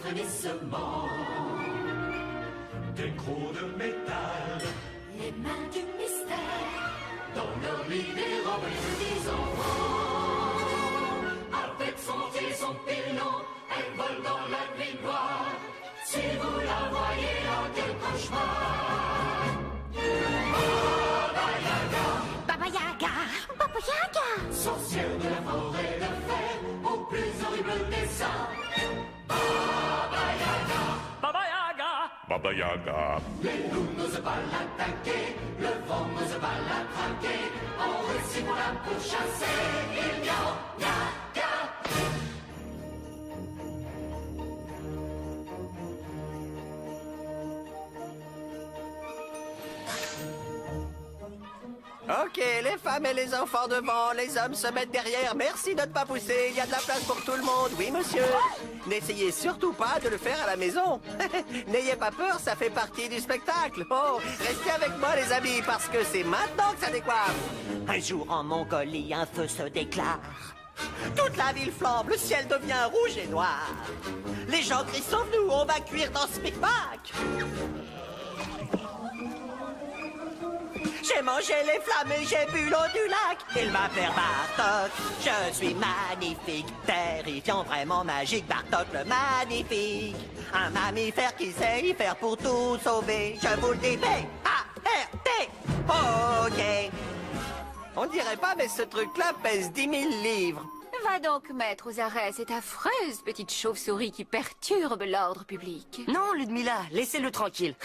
frémissement. Des crocs de métal, Les mains du mystère. dans leur lit des robes des enfants. Avec son manteau et son pilon, elle vole dans la nuit noire. Si vous la voyez en quel cauchemar. Baba Yaga, Baba Yaga. Baba Yaga. sorcière de la forêt de fer, au plus horrible dessein. Baba Yaga, Baba Yaga. Baba Yaga. les loups n'osent pas l'attaquer, le vent n'ose pas la traquer. En récit pour la pourchasser, il y a Yaga. Ok, les femmes et les enfants devant, les hommes se mettent derrière. Merci de ne pas pousser, il y a de la place pour tout le monde. Oui, monsieur. N'essayez surtout pas de le faire à la maison. N'ayez pas peur, ça fait partie du spectacle. Oh, restez avec moi, les amis, parce que c'est maintenant que ça décoiffe. Un jour en Mongolie, un feu se déclare. Toute la ville flambe, le ciel devient rouge et noir. Les gens crient sauve-nous, on va cuire dans ce Big-Mac. J'ai mangé les flammes et j'ai bu l'eau du lac. Il m'appelle Bartok, je suis magnifique, terrifiant, vraiment magique. Bartok le magnifique, un mammifère qui sait y faire pour tout sauver. Je vous le dis, B-A-R-T, ok. On dirait pas, mais ce truc-là pèse 10 000 livres. Va donc mettre aux arrêts cette affreuse petite chauve-souris qui perturbe l'ordre public. Non, Ludmilla, laissez-le tranquille.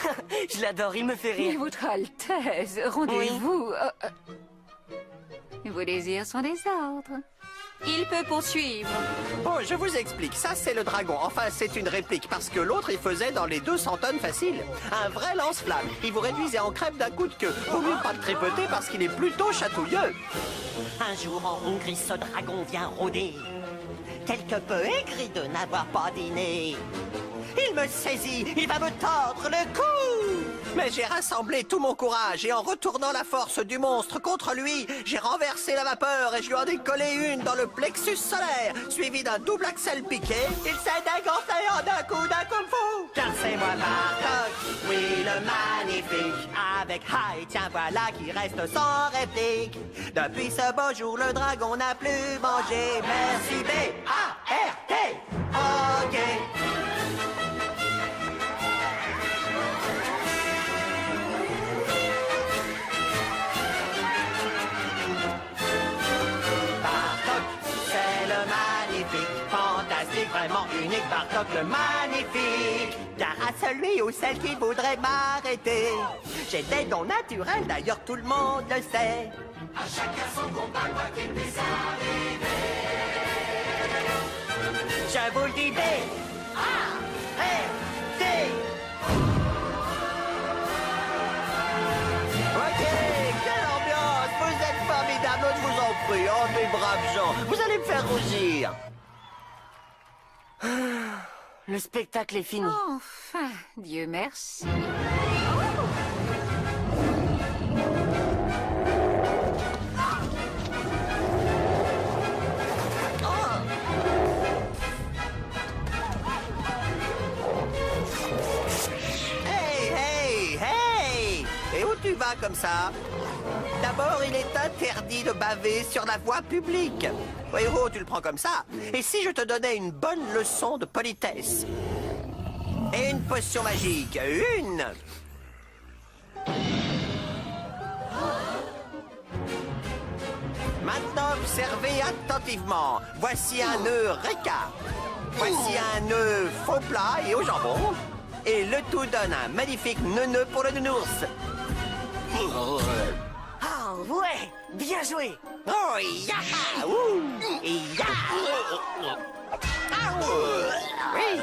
Je l'adore, il me fait Mais rire. votre Altesse, rendez-vous. Vos désirs sont des ordres. Il peut poursuivre. Bon, je vous explique. Ça, c'est le dragon. Enfin, c'est une réplique, parce que l'autre, il faisait dans les 200 tonnes faciles. Un vrai lance-flamme. Il vous réduisait en crêpe d'un coup de queue. Vaut mieux pas le tripoter parce qu'il est plutôt chatouilleux. Un jour en Hongrie, ce dragon vient rôder. Quelque peu aigri de n'avoir pas dîné. Il me saisit, il va me tordre le cou. Mais j'ai rassemblé tout mon courage et en retournant la force du monstre contre lui, j'ai renversé la vapeur et je lui en ai collé une dans le plexus solaire, suivi d'un double axel piqué. Il s'est dégonflé en un coup d'un kung-fu. Car c'est moi Bartok, oui le magnifique. Avec Hai, tiens voilà qui reste sans réplique. Depuis ce beau jour, le dragon n'a plus mangé. Merci B-A-R-T, ok. Bartok, c'est le magnifique, fantastique, vraiment unique, Bartok le magnifique. Car à celui ou celle qui voudrait m'arrêter, j'ai des dons naturels, d'ailleurs tout le monde le sait. À chacun son combat, quoi qu'il puisse arriver. Je vous le dis, B-A-R-T. Ok, quelle ambiance, vous êtes formidables, je vous en prie, oh mes braves gens, vous allez me faire rougir. Le spectacle est fini. Enfin, Dieu merci. Hey, hey, hey! Et où tu vas comme ça? D'abord, il est interdit de baver sur la voie publique. Oui, oh, tu le prends comme ça. Et si je te donnais une bonne leçon de politesse? Et une potion magique. Une! Maintenant, observez attentivement. Voici un nœud Reka. Voici un nœud faux plat et au jambon. Et le tout donne un magnifique nœud pour le nounours. Ah ouais, bien joué. Oh, ya! Ouh! Ya! Ah, ouh! Oui!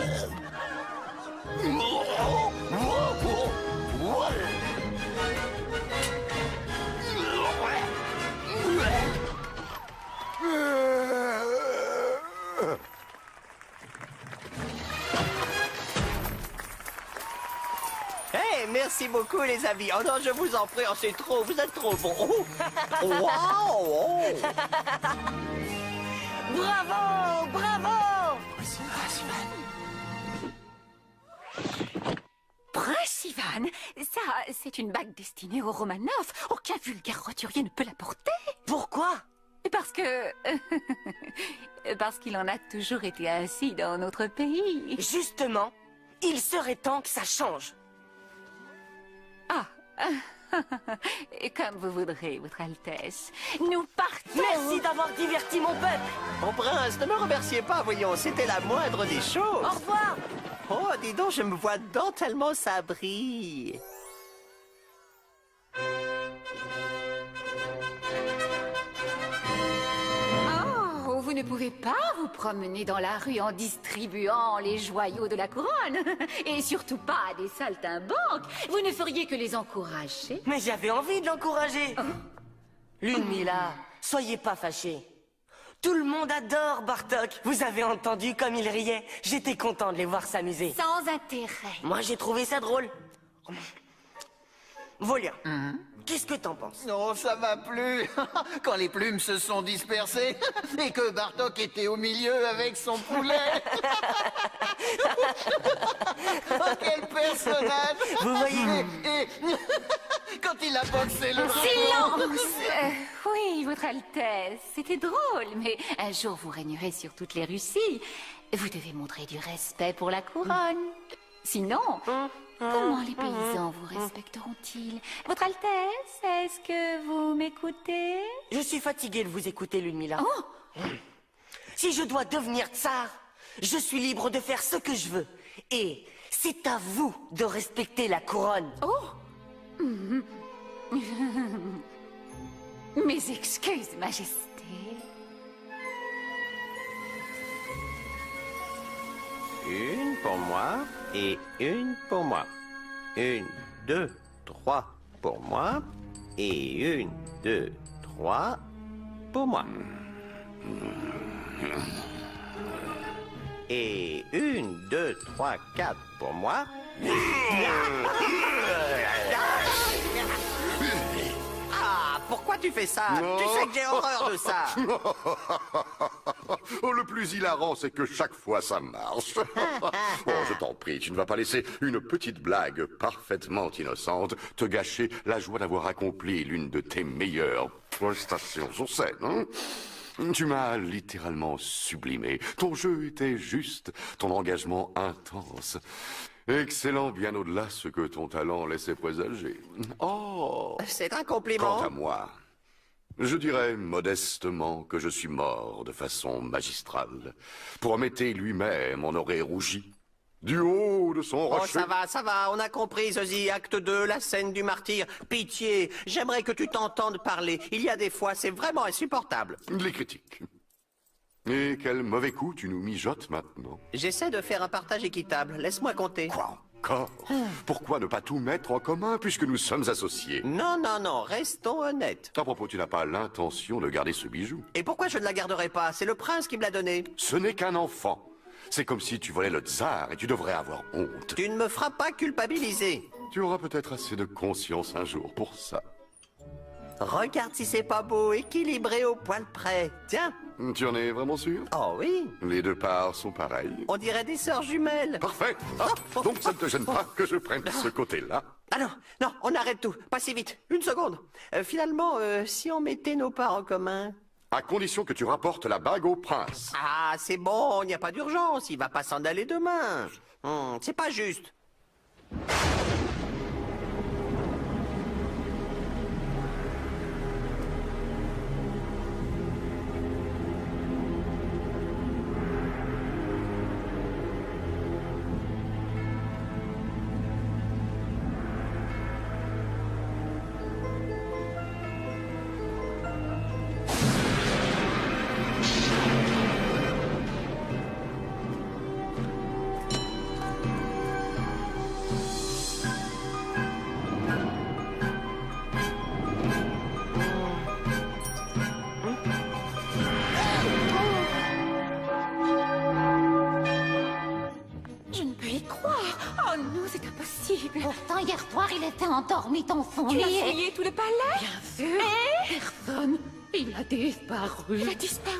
Hey, merci beaucoup les amis. Oh non, je vous en prie, oh, c'est trop, vous êtes trop bons. Oh. Wow! Oh. Bravo, bravo. couronne. Ça, c'est une bague destinée aux Romanov. Aucun vulgaire roturier ne peut la porter. Pourquoi? Parce que... parce qu'il en a toujours été ainsi dans notre pays. Justement, il serait temps que ça change. Ah, et comme vous voudrez, Votre Altesse. Nous partons. Merci d'avoir diverti mon peuple. Mon prince, ne me remerciez pas, voyons, c'était la moindre des choses. Au revoir. Oh, dis donc, je me vois dedans tellement ça brille. Oh, vous ne pouvez pas vous promener dans la rue en distribuant les joyaux de la couronne. Et surtout pas des saltimbanques. Vous ne feriez que les encourager. Mais j'avais envie de l'encourager. Lune Mila, soyez pas fâchés. Tout le monde adore Bartok. Vous avez entendu comme il riait. J'étais content de les voir s'amuser. Sans intérêt. Moi, j'ai trouvé ça drôle. Volia, qu'est-ce que t'en penses? Non, ça va plus. Quand les plumes se sont dispersées et que Bartok était au milieu avec son poulet. Oh, quel personnage! Vous voyez? Et quand il a boxé le Silence oui, Votre Altesse, c'était drôle, mais un jour vous régnerez sur toutes les Russies. Vous devez montrer du respect pour la couronne. Sinon, comment les paysans vous respecteront-ils? Votre Altesse, est-ce que vous m'écoutez? Je suis fatigué de vous écouter, Lune Mila. Oh, Si je dois devenir tsar, je suis libre de faire ce que je veux. Et c'est à vous de respecter la couronne. oh. Mes excuses, Majesté. Une pour moi et une pour moi. 1, 2, 3 pour moi et 1, 2, 3 pour moi. Et 1, 2, 3, 4 pour moi. Ah, pourquoi tu fais ça? Tu sais que j'ai horreur de ça. Oh, le plus hilarant, c'est que chaque fois, ça marche. Oh, je t'en prie, tu ne vas pas laisser une petite blague parfaitement innocente te gâcher la joie d'avoir accompli l'une de tes meilleures prestations sur scène, hein? Tu m'as littéralement sublimé. Ton jeu était juste, ton engagement intense. Excellent, bien au-delà ce que ton talent laissait présager. Oh! C'est un compliment. Quant à moi, je dirais modestement que je suis mort de façon magistrale. Prométhée lui-même en aurait rougi. Du haut de son Oh, rocher. ça va, on a compris, Zosie. Acte 2, la scène du martyr. Pitié, j'aimerais que tu t'entendes parler. Il y a des fois, c'est vraiment insupportable. Les critiques. Et quel mauvais coup tu nous mijotes maintenant. J'essaie de faire un partage équitable. Laisse-moi compter. Quoi encore? Pourquoi ne pas tout mettre en commun puisque nous sommes associés? Non, non, non, restons honnêtes. À propos, tu n'as pas l'intention de garder ce bijou. Et pourquoi je ne la garderai pas? C'est le prince qui me l'a donné. Ce n'est qu'un enfant. C'est comme si tu volais le tsar et tu devrais avoir honte. Tu ne me feras pas culpabiliser. Tu auras peut-être assez de conscience un jour pour ça. Regarde si c'est pas beau, équilibré au poil près. Tiens. Tu en es vraiment sûr? Oh oui, Les deux parts sont pareilles. on dirait des sœurs jumelles. Parfait. Ah, donc ça ne te gêne pas que je prenne ce côté-là? Ah non, non, on arrête tout. Pas si vite. Une seconde. Finalement, si on mettait nos parts en commun... À condition que tu rapportes la bague au prince. Ah, c'est bon, il n'y a pas d'urgence. Il va pas s'en aller demain. C'est pas juste. Je ne peux y croire. Oh non, c'est impossible. Pourtant, hier soir, il était endormi dans son Tu as lit. fouillé tout le palais? Bien sûr. Personne. Il a disparu. Il a disparu?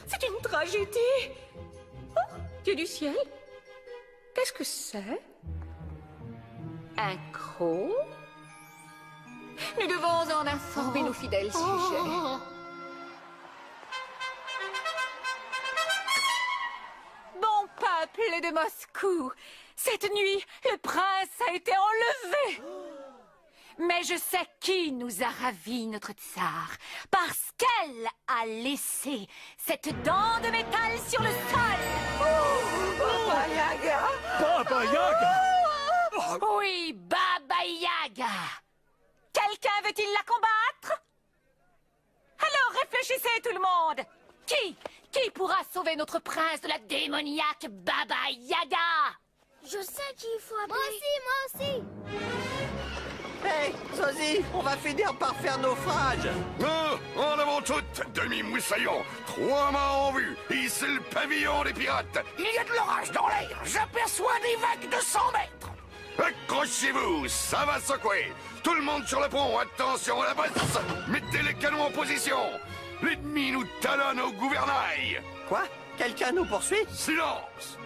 C'est une tragédie. Oh, Dieu du ciel. Qu'est-ce que c'est? Un croc? Nous devons en informer nos fidèles sujets. Bon peuple de Moscou, cette nuit, le prince a été enlevé. Mais je sais qui nous a ravi notre tsar, parce qu'elle a laissé cette dent de métal sur le sol. Baba Yaga! Baba Yaga! Oui, Baba Yaga. Quelqu'un veut-il la combattre? Alors réfléchissez tout le monde. Qui pourra sauver notre prince de la démoniaque Baba Yaga? Je sais qui il faut appeler. Moi aussi. Hey, Sosie, on va finir par faire naufrage. Oh, en avant toute, demi-moussaillon, 3 mâts en vue, ici le pavillon des pirates. Il y a de l'orage dans l'air. J'aperçois des vagues de 100 mètres. Accrochez-vous, ça va secouer. Tout le monde sur le pont, attention à la bosse. Mettez les canons en position. L'ennemi nous talonne au gouvernail. Quoi? Quelqu'un nous poursuit? Silence.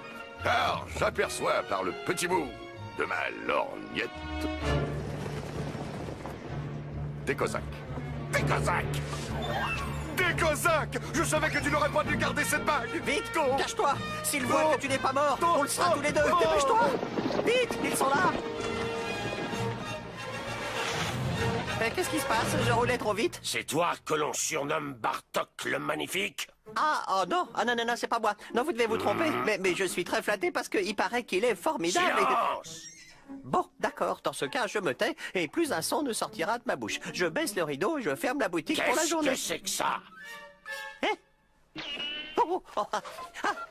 Car j'aperçois par le petit bout de ma lorgnette des Cosaques. Des Cosaques! Des Cosaques! Je savais que tu n'aurais pas dû garder cette bague! Vite, Oh. cache-toi! S'ils voient Oh. que tu n'es pas mort, Oh. on le sera Oh. tous les deux! Oh. Dépêche-toi! Vite, ils sont là! Qu'est-ce qui se passe? Je roulais trop vite? C'est toi que l'on surnomme Bartok le Magnifique? Ah, oh non! Ah non, non, non, c'est pas moi! Non, vous devez vous tromper! Mais je suis très flatté parce qu'il paraît qu'il est formidable! Silence! Bon, d'accord, dans ce cas, je me tais et plus un son ne sortira de ma bouche. Je baisse le rideau et je ferme la boutique pour la Qu'est-ce journée. que c'est que ça? Hein?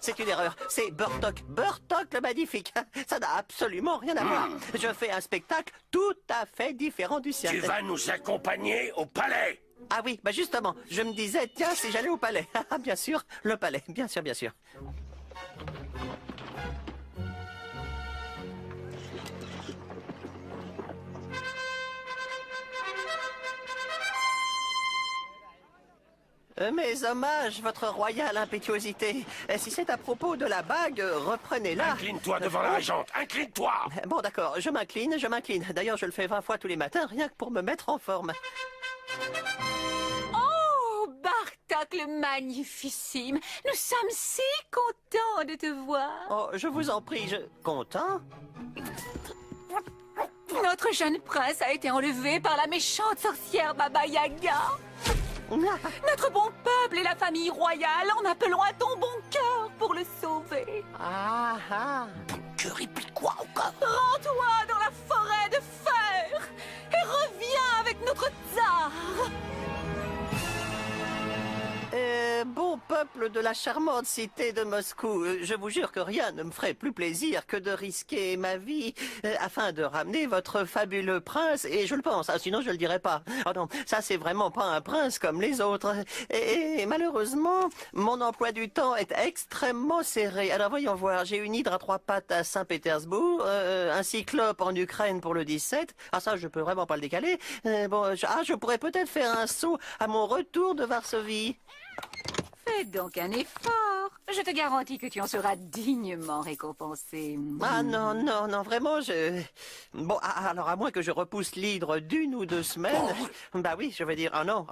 C'est une erreur. C'est Bartok. Bartok le Magnifique. Ça n'a absolument rien à voir. Je fais un spectacle tout à fait différent du sien. Tu vas nous accompagner au palais? Ah oui, bah justement, je me disais, tiens, si j'allais au palais. Ah, bien sûr, le palais, bien sûr, bien sûr. Mes hommages, votre royale impétuosité. Si c'est à propos de la bague, reprenez-la. Incline-toi devant la régente, incline-toi! Bon, d'accord, je m'incline, je m'incline. D'ailleurs, je le fais 20 fois tous les matins, rien que pour me mettre en forme. Oh, Bartok le Magnificime, nous sommes si contents de te voir. Oh, je vous en prie, Content? Notre jeune prince a été enlevé par la méchante sorcière Baba Yaga. Notre bon peuple et la famille royale en appelons à ton bon cœur pour le sauver. Ah, ah. Que répète quoi encore? Rends-toi dans la forêt de fer et reviens avec notre tsar. Bon peuple de la charmante cité de Moscou, je vous jure que rien ne me ferait plus plaisir que de risquer ma vie afin de ramener votre fabuleux prince, et je le pense, sinon je le dirais pas. Oh non, ça c'est vraiment pas un prince comme les autres. Et malheureusement, mon emploi du temps est extrêmement serré. Alors voyons voir, j'ai une hydre à 3 pattes à Saint-Pétersbourg, un cyclope en Ukraine pour le 17. Ah ça, je peux vraiment pas le décaler. Je pourrais peut-être faire un saut à mon retour de Varsovie. Fais donc un effort. Je te garantis que tu en seras dignement récompensé. Ah non, non, non, vraiment, Bon, alors à moins que je repousse l'hydre d'1 ou 2 semaines... Bah oui, je vais dire, non,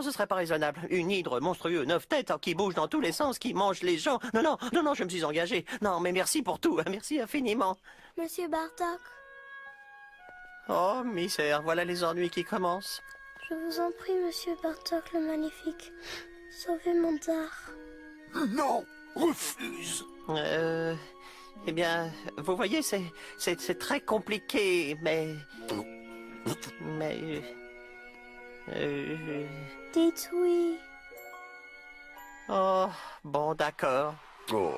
ce serait pas raisonnable. Une hydre monstrueuse, 9 têtes, qui bouge dans tous les sens, qui mange les gens. Non, je me suis engagé. Non, mais merci pour tout, merci infiniment. Monsieur Bartok, Oh, misère, voilà les ennuis qui commencent. je vous en prie, monsieur Bartok le Magnifique. Sauvez mon tsar. Non! Refuse! Eh bien, vous voyez, c'est très compliqué, mais... Dites oui. Oh, bon, d'accord. Oh,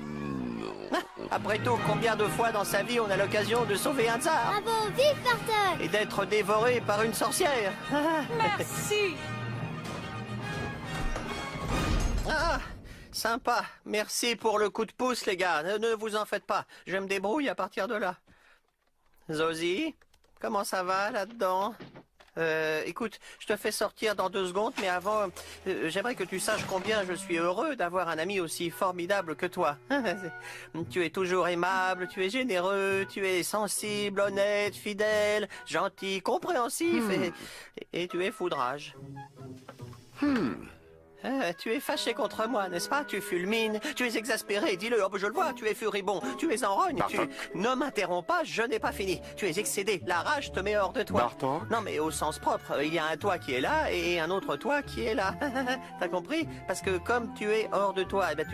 non. Après tout, combien de fois dans sa vie on a l'occasion de sauver un tsar Bravo, vive Bartok! et d'être dévoré par une sorcière? Merci. Ah, sympa. Merci pour le coup de pouce, les gars. Ne vous en faites pas. Je me débrouille à partir de là. Zosie, comment ça va là-dedans? Écoute, je te fais sortir dans 2 secondes, mais avant, j'aimerais que tu saches combien je suis heureux d'avoir un ami aussi formidable que toi. Tu es toujours aimable, tu es généreux, tu es sensible, honnête, fidèle, gentil, compréhensif et tu es foudrage. Tu es fâché contre moi, n'est-ce pas? Tu fulmines, tu es exaspéré, dis-le, oh, je le vois, tu es furibond, tu es en rogne, Ne m'interromps pas, je n'ai pas fini. Tu es excédé, la rage te met hors de toi. Bartok? Non, mais au sens propre, il y a un toi qui est là et un autre toi qui est là. T'as compris? Parce que comme tu es hors de toi, eh ben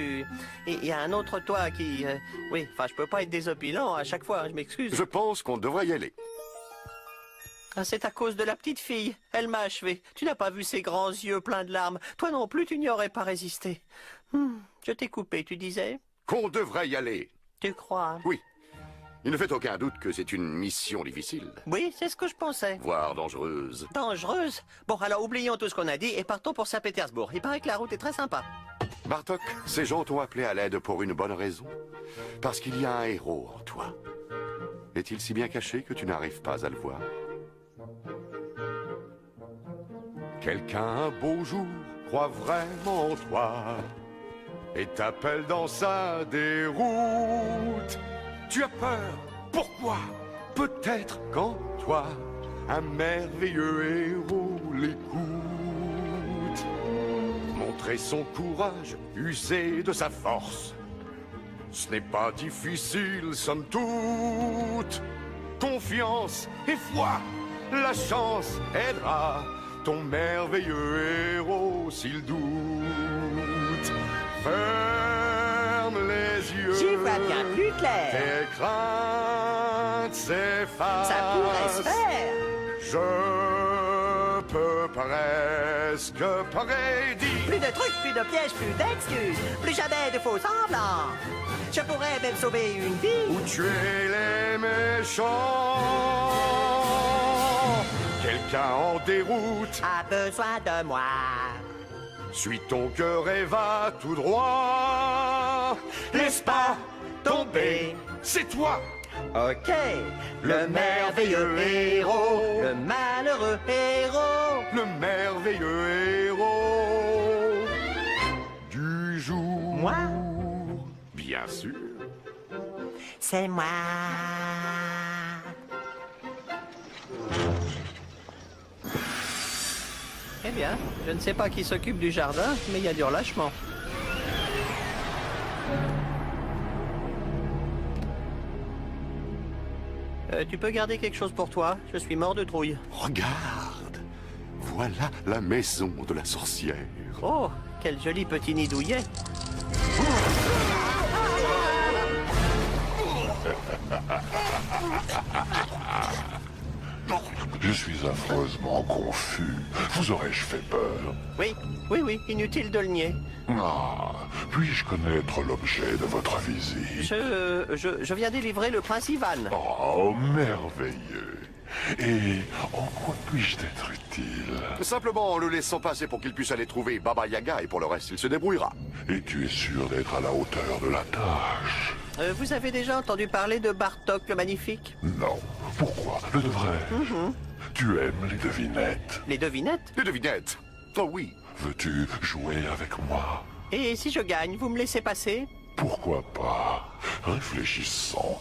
il y a un autre toi qui... Oui, enfin, je peux pas être désopilant à chaque fois, je m'excuse. Je pense qu'on devrait y aller. C'est à cause de la petite fille. Elle m'a achevé. Tu n'as pas vu ses grands yeux pleins de larmes. Toi non plus, tu n'y aurais pas résisté. Je t'ai coupé, tu disais? Qu'on devrait y aller. Tu crois? Oui. Il ne fait aucun doute que c'est une mission difficile. Oui, c'est ce que je pensais. Voire dangereuse. Dangereuse? Bon, alors oublions tout ce qu'on a dit et partons pour Saint-Pétersbourg. Il paraît que la route est très sympa. Bartok, ces gens t'ont appelé à l'aide pour une bonne raison. Parce qu'il y a un héros en toi. Est-il si bien caché que tu n'arrives pas à le voir? Quelqu'un un beau jour croit vraiment en toi et t'appelle dans sa déroute. Tu as peur. Pourquoi? Peut-être qu'en toi, un merveilleux héros l'écoute. Montrer son courage, user de sa force. Ce n'est pas difficile, somme toute. Confiance et foi, la chance aidera ton merveilleux héros s'il doute. Ferme les yeux. J'y vois bien plus clair. Tes craintes s'effacent. Ça pourrait se faire. Je peux presque prédire. Plus de trucs, plus de pièges, plus d'excuses. Plus jamais de faux semblants. Je pourrais même sauver une vie. Ou tuer les méchants. Quelqu'un en déroute a besoin de moi. Suis ton cœur et va tout droit. Laisse pas tomber, c'est toi. Ok, le merveilleux héros, le malheureux héros, le merveilleux héros du jour. Moi? Bien sûr. C'est moi. Eh bien, je ne sais pas qui s'occupe du jardin, mais il y a du relâchement. Tu peux garder quelque chose pour toi? Je suis mort de trouille. Regarde, voilà la maison de la sorcière. Oh, quel joli petit nid douillet. Je suis affreusement confus. Vous aurais-je fait peur? Oui, inutile de le nier. Ah, puis-je connaître l'objet de votre visite? Je viens délivrer le prince Ivan. Oh, merveilleux. Et en quoi puis-je être utile? Simplement en le laissant passer pour qu'il puisse aller trouver Baba Yaga et pour le reste, il se débrouillera. Et tu es sûr d'être à la hauteur de la tâche? Vous avez déjà entendu parler de Bartok le Magnifique? Non. Pourquoi le devrais-je? Tu aimes les devinettes? Les devinettes? Les devinettes? Oh oui. Veux-tu jouer avec moi? Et si je gagne, vous me laissez passer? Pourquoi pas? Réfléchissons.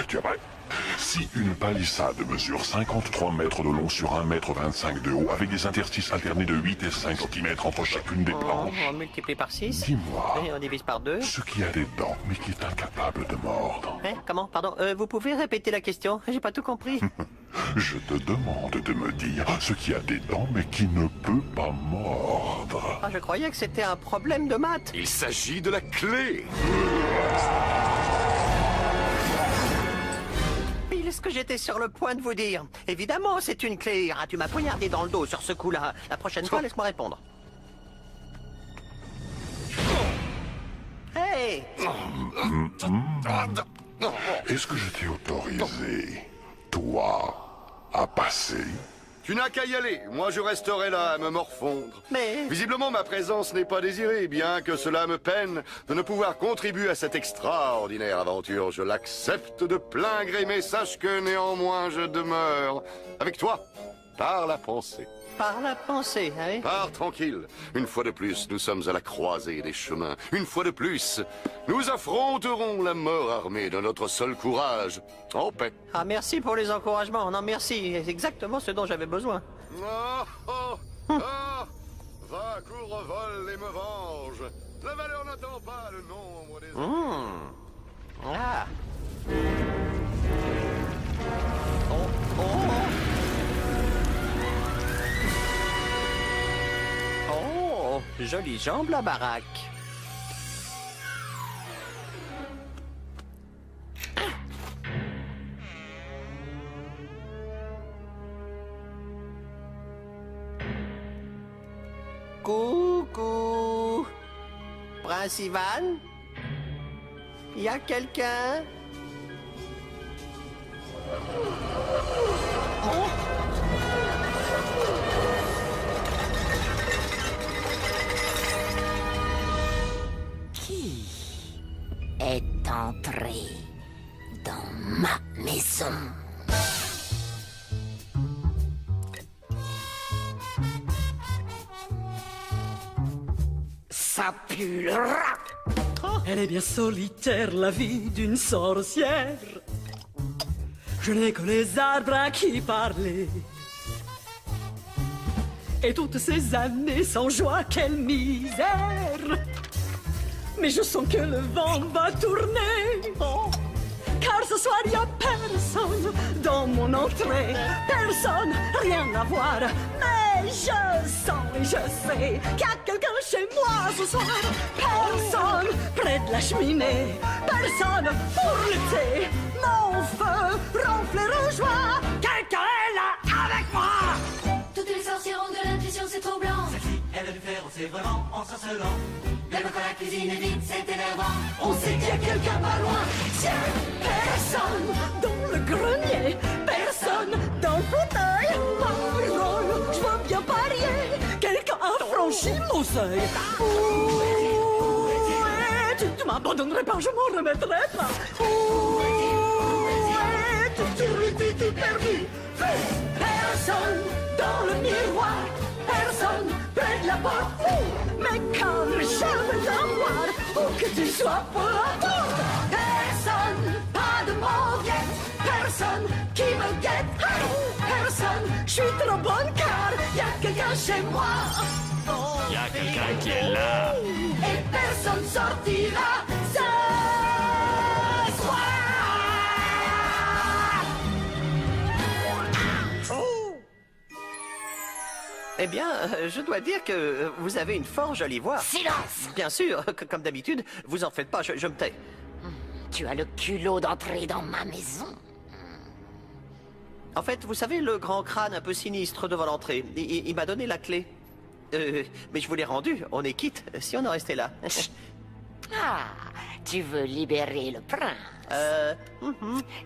Tu es prêt? Si une palissade mesure 53 mètres de long sur 1,25 m de haut, avec des interstices alternés de 8 et 5 cm entre chacune des planches... On multiplie par 6. Dis-moi... Et on divise par 2. Ce qui a des dents, mais qui est incapable de mordre. Comment? Pardon, vous pouvez répéter la question? J'ai pas tout compris. Je te demande de me dire ce qui a des dents, mais qui ne peut pas mordre. Ah, je croyais que c'était un problème de maths. Il s'agit de la clé. Pile ce que j'étais sur le point de vous dire. Évidemment, c'est une clé. Ah, tu m'as poignardé dans le dos sur ce coup-là. La prochaine fois, laisse-moi répondre. Hey! Est-ce que je t'ai autorisé, toi, à passer? Tu n'as qu'à y aller. Moi, je resterai là à me morfondre. Mais... Visiblement, ma présence n'est pas désirée, bien que cela me peine de ne pouvoir contribuer à cette extraordinaire aventure. Je l'accepte de plein gré, mais sache que néanmoins je demeure avec toi, par la pensée. Par la pensée, hein? Pars tranquille. Une fois de plus, nous sommes à la croisée des chemins. Une fois de plus, nous affronterons la mort armée de notre seul courage. En paix. Ah, merci pour les encouragements. Non, merci. C'est exactement ce dont j'avais besoin. Oh, oh, oh. Va, cours, vole et me venge. La valeur n'attend pas le nombre des... Ah. Oh, oh. Oh, jolie jambe, la baraque. Coucou. Prince Ivan? Y a quelqu'un? Oh. Qui est entré dans ma maison? Ça pue le rat! Elle est bien solitaire, la vie d'une sorcière. Je n'ai que les arbres à qui parler. Et toutes ces années sans joie, quelle misère! Mais je sens que le vent va tourner. Oh. Car ce soir, il n'y a personne dans mon entrée. Personne, rien à voir. Mais je sens et je sais qu'il y a quelqu'un chez moi ce soir. Personne près de la cheminée. Personne pour lutter. Mon feu ronfle et rejoint. Quelqu'un est là avec moi. Toutes les sorcières ont de l'intuition, c'est trop blanc. Celle-ci, elle a du fer, on sait vraiment en s'incelant. Le bloc à la cuisine est vide, c'est énervant. On sait qu'il y a quelqu'un pas loin. Tiens, personne dans le grenier. Personne dans le fauteuil. Parole, je veux bien parier. Quelqu'un a franchi mon seuil. Où es-tu? Tu m'abandonnerais pas, je m'en remettrai pas. Où es-tu? Tu perdu. Personne dans le miroir. Personne près de la porte. Mais quand je veux l'avoir, où que tu sois, peu importe. Personne, pas de mauvaise. Personne qui me guette. Personne, je suis trop bonne car y a quelqu'un chez moi. Y a quelqu'un qui est là. Et personne sortira ce soir. Eh bien, je dois dire que vous avez une fort jolie voix. Silence! Bien sûr, comme d'habitude, vous en faites pas, je me tais. Tu as le culot d'entrer dans ma maison. En fait, vous savez, le grand crâne un peu sinistre devant l'entrée, il m'a donné la clé. Mais je vous l'ai rendue, on est quitte, si on en restait là. Ah, tu veux libérer le prince?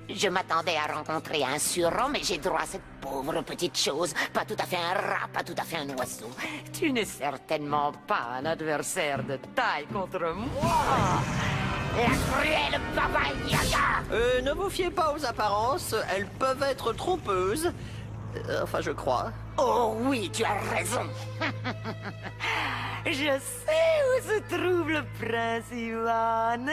Je m'attendais à rencontrer un surhomme, mais j'ai droit à cette pauvre petite chose. Pas tout à fait un rat, pas tout à fait un oiseau. Tu n'es certainement pas un adversaire de taille contre moi. La cruelle Baba Yaga! Ne vous fiez pas aux apparences, elles peuvent être trompeuses. Enfin, je crois. Oh oui, tu as raison. Je sais où se trouve le prince Ivan.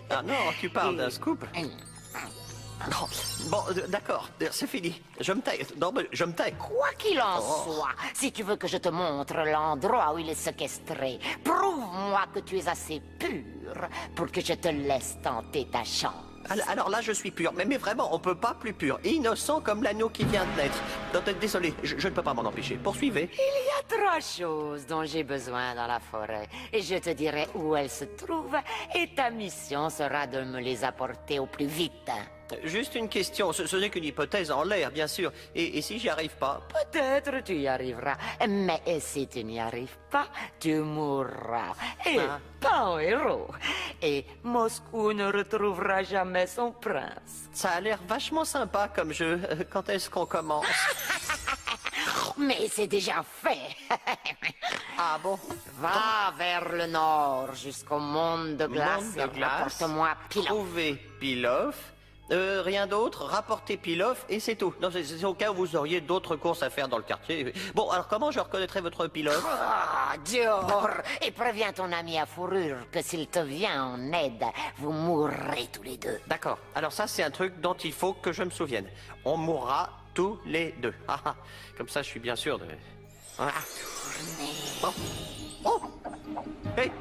Ah non, tu parles d'un scoop. Non. Bon, d'accord, c'est fini. Je me tais. Non, mais je me tais. Quoi qu'il en soit, si tu veux que je te montre l'endroit où il est séquestré, prouve-moi que tu es assez pur pour que je te laisse tenter ta chance. Alors là, je suis pur. Mais vraiment, on peut pas plus pur. Innocent comme l'agneau qui vient de naître. Désolé, je ne peux pas m'en empêcher. Poursuivez. Il y a 3 choses dont j'ai besoin dans la forêt. Et je te dirai où elles se trouvent. Et ta mission sera de me les apporter au plus vite. Juste une question. Ce n'est qu'une hypothèse en l'air, bien sûr. Et si j'y arrive pas? Peut-être tu y arriveras. Mais si tu n'y arrives pas, tu mourras. Et pas en héros. Et Moscou ne retrouvera jamais son prince. Ça a l'air vachement sympa comme jeu. Quand est-ce qu'on commence? Mais c'est déjà fait. Ah bon? Va vers le nord, jusqu'au monde de glace. Monde de glace. Rapporte-moi Pilaf. Trouver Pilaf. Rien d'autre, rapporter Pilaf et c'est tout. Non, c'est au cas où vous auriez d'autres courses à faire dans le quartier. Bon, alors comment je reconnaîtrai votre Pilaf? Ah, Dior. Et préviens ton ami à fourrure que s'il te vient en aide, vous mourrez tous les deux. D'accord. Alors ça, c'est un truc dont il faut que je me souvienne. On mourra tous les deux. Ah, ah. Comme ça, je suis bien sûr de... Voilà. Bon. Oh. Hey.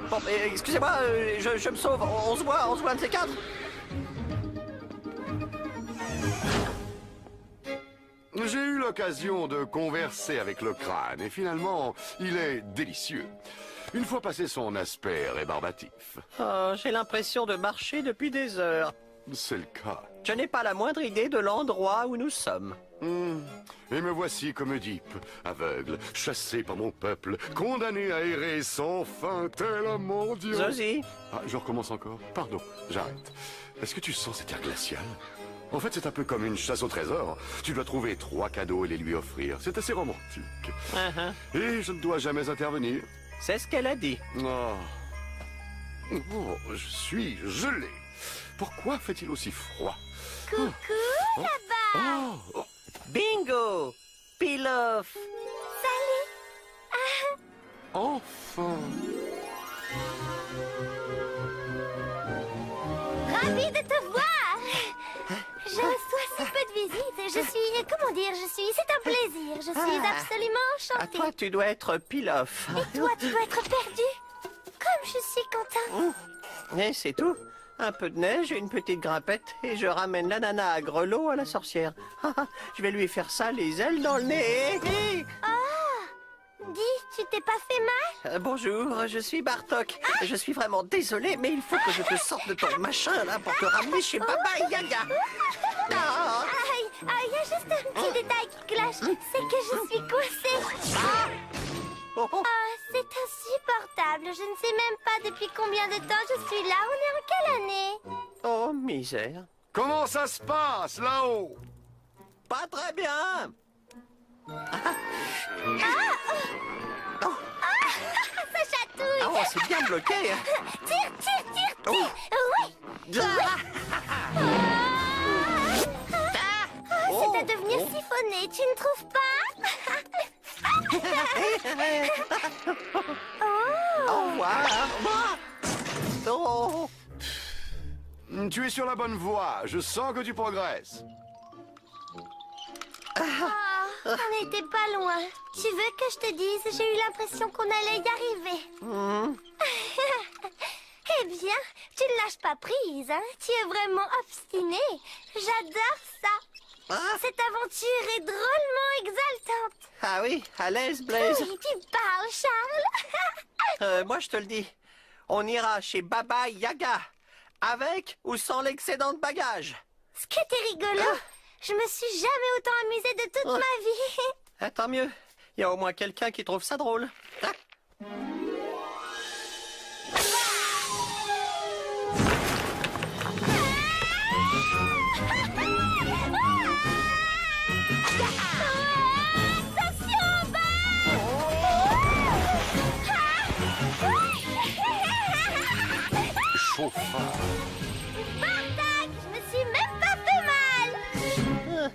Bon, excusez-moi, je me sauve. On se voit un de ces quatre. J'ai eu l'occasion de converser avec le crâne et finalement, il est délicieux. Une fois passé son aspect rébarbatif. Oh, j'ai l'impression de marcher depuis des heures. C'est le cas. Je n'ai pas la moindre idée de l'endroit où nous sommes. Et me voici comme Oedipe, aveugle, chassé par mon peuple, condamné à errer sans fin, tel un mendiant. Zosie. Ah, je recommence encore. Pardon, j'arrête. Est-ce que tu sens cet air glacial? En fait, c'est un peu comme une chasse au trésor. Tu dois trouver 3 cadeaux et les lui offrir. C'est assez romantique. Et je ne dois jamais intervenir. C'est ce qu'elle a dit. Oh, je suis gelé. Pourquoi fait-il aussi froid? Coucou, là-bas. Bingo! Pilaf! Salut. Enfin. Ravie de te voir. Je reçois si peu de visites. C'est un plaisir. Je suis absolument À enchantée. toi, tu dois être Pilaf. Et toi, tu dois être perdu. Comme je suis content. Et c'est tout. Un peu de neige, une petite grimpette, et je ramène la nana à grelot à la sorcière. Je vais lui faire ça, les ailes dans le nez. Dis, tu t'es pas fait mal? Bonjour, je suis Bartok. Je suis vraiment désolé, mais il faut que je te sorte de ton machin, là, pour te ramener chez Baba Yaga. Aïe, il y a juste un petit détail qui cloche. C'est que je suis coincée. C'est insupportable. Je ne sais même pas depuis combien de temps je suis là. On est en quelle année? Oh, misère. Comment ça se passe, là-haut? Pas très bien. Ça chatouille. Oh, c'est bien bloqué. Tire. Oui. C'est à devenir siphonné, tu ne trouves pas? Au revoir. Oh. Tu es sur la bonne voie. Je sens que tu progresses. On n'était pas loin. Tu veux que je te dise, j'ai eu l'impression qu'on allait y arriver. Eh bien, tu ne lâches pas prise, hein? Tu es vraiment obstiné. J'adore ça. Cette aventure est drôlement exaltante. Ah oui, à l'aise, Blaze. Oui, tu parles, Charles. Moi, je te le dis. On ira chez Baba Yaga. Avec ou sans l'excédent de bagages. Ce qui était rigolo. Je me suis jamais autant amusée de toute ma vie. Tant mieux. Il y a au moins quelqu'un qui trouve ça drôle. Attention, Chauffard. Bartak, je me suis même pas fait mal.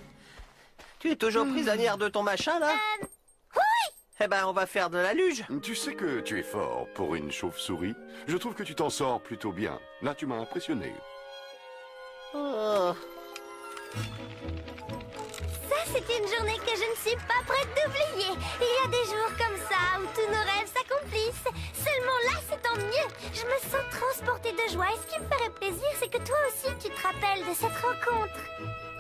Tu es toujours prisonnière de ton machin, là? Oui. Eh ben, on va faire de la luge. Tu sais que tu es fort pour une chauve-souris. Je trouve que tu t'en sors plutôt bien. Là, tu m'as impressionné. Ça, c'est une journée que je ne suis pas prête d'oublier. Il y a des jours comme ça où tous nos rêves s'accomplissent. Seulement là, c'est tant mieux. Je me sens transportée de joie. Et ce qui me ferait plaisir, c'est que toi aussi, tu te rappelles de cette rencontre.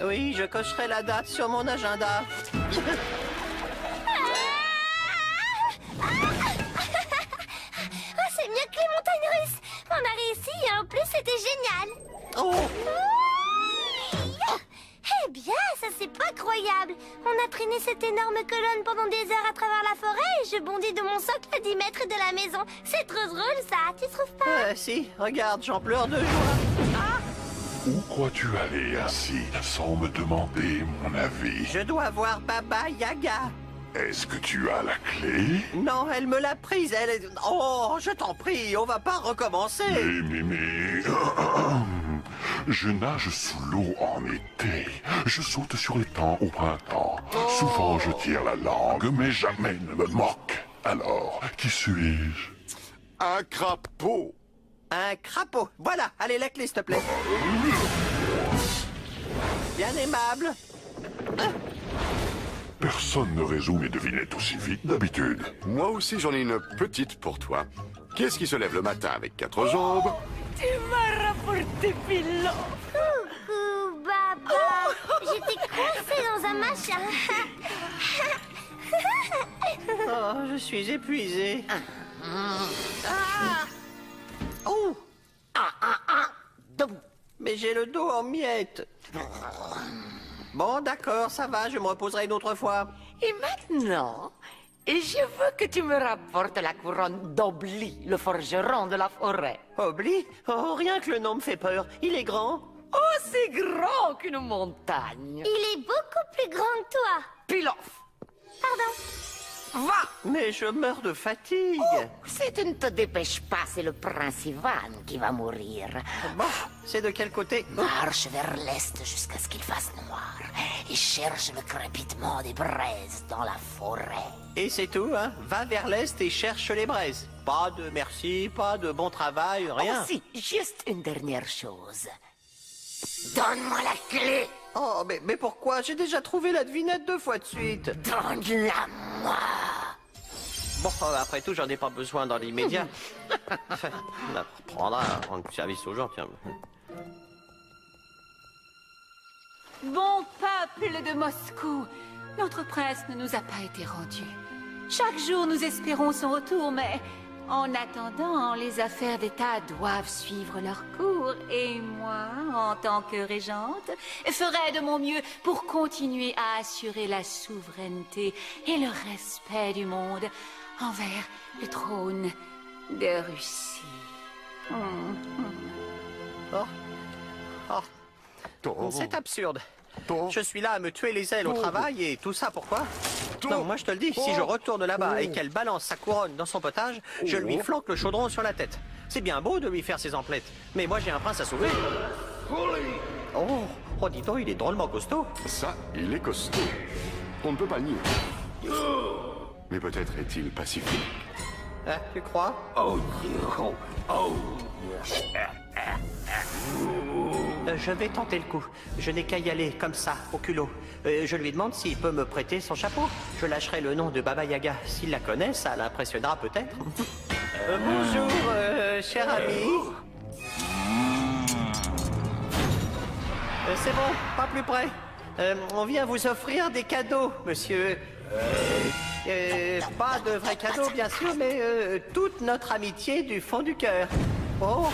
Oui, je cocherai la date sur mon agenda. C'est mieux que les montagnes russes. On a réussi et en plus, c'était génial. Eh bien, ça c'est pas croyable. On a traîné cette énorme colonne pendant des heures à travers la forêt et je bondis de mon socle à 10 mètres de la maison. C'est trop drôle ça, tu trouves pas? Si, regarde, j'en pleure de joie. Où crois-tu aller ainsi, sans me demander mon avis? Je dois voir Baba Yaga. Est-ce que tu as la clé? Non, elle me l'a prise, elle est... Oh, je t'en prie, on va pas recommencer. Mais... Je nage sous l'eau en été. Je saute sur les temps au printemps. Souvent je tire la langue, mais jamais ne me moque. Alors, qui suis-je? Un crapaud. Un crapaud. Voilà, allez, la clé, s'il te plaît. Bien aimable. Personne ne résout mes devinettes aussi vite d'habitude. Moi aussi, j'en ai une petite pour toi. Qu'est-ce qui se lève le matin avec 4 jambes? Tu m'as rapporté Pilon. Coucou, Baba. J'étais coincée dans un machin. Oh, je suis épuisé. Oh. Mais j'ai le dos en miettes. Bon, d'accord, ça va, je me reposerai une autre fois. Et maintenant, je veux que tu me rapportes la couronne d'Obli, le forgeron de la forêt. Obli? Oh, rien que le nom me fait peur. Il est grand? Aussi grand qu'une montagne. Il est beaucoup plus grand que toi. Pilof. Pardon. Va. Mais je meurs de fatigue. Oh, si tu ne te dépêches pas, c'est le prince Ivan qui va mourir. Bon, c'est de quel côté? Marche vers l'est jusqu'à ce qu'il fasse noir et cherche le crépitement des braises dans la forêt. Et c'est tout, hein? Va vers l'est et cherche les braises. Pas de merci, pas de bon travail, rien. Oh si, juste une dernière chose. Donne-moi la clé. Oh, mais pourquoi? J'ai déjà trouvé la devinette 2 fois de suite. Donne-la-moi. Bon, après tout, j'en ai pas besoin dans l'immédiat. Enfin, on apprendra à rendre service aux gens, tiens. Bon peuple de Moscou, notre prince ne nous a pas été rendu. Chaque jour, nous espérons son retour, mais en attendant, les affaires d'État doivent suivre leur cours. Et moi, en tant que régente, ferai de mon mieux pour continuer à assurer la souveraineté et le respect du monde envers le trône de Russie. C'est absurde. Je suis là à me tuer les ailes au travail et tout ça pourquoi? Non, moi je te le dis, si je retourne là-bas et qu'elle balance sa couronne dans son potage, je lui flanque le chaudron sur la tête. C'est bien beau de lui faire ses emplettes, mais moi j'ai un prince à sauver. Oh, dis donc, il est drôlement costaud. Ça, il est costaud. On ne peut pas le nier. Mais peut-être est-il pacifique. Ah, tu crois? Je vais tenter le coup. Je n'ai qu'à y aller, comme ça, au culot. Je lui demande s'il peut me prêter son chapeau. Je lâcherai le nom de Baba Yaga. S'il la connaît, ça l'impressionnera peut-être. Bonjour, cher ami. C'est bon, pas plus près. On vient vous offrir des cadeaux, monsieur. Pas de vrais cadeaux, bien sûr, mais toute notre amitié du fond du cœur. Oh.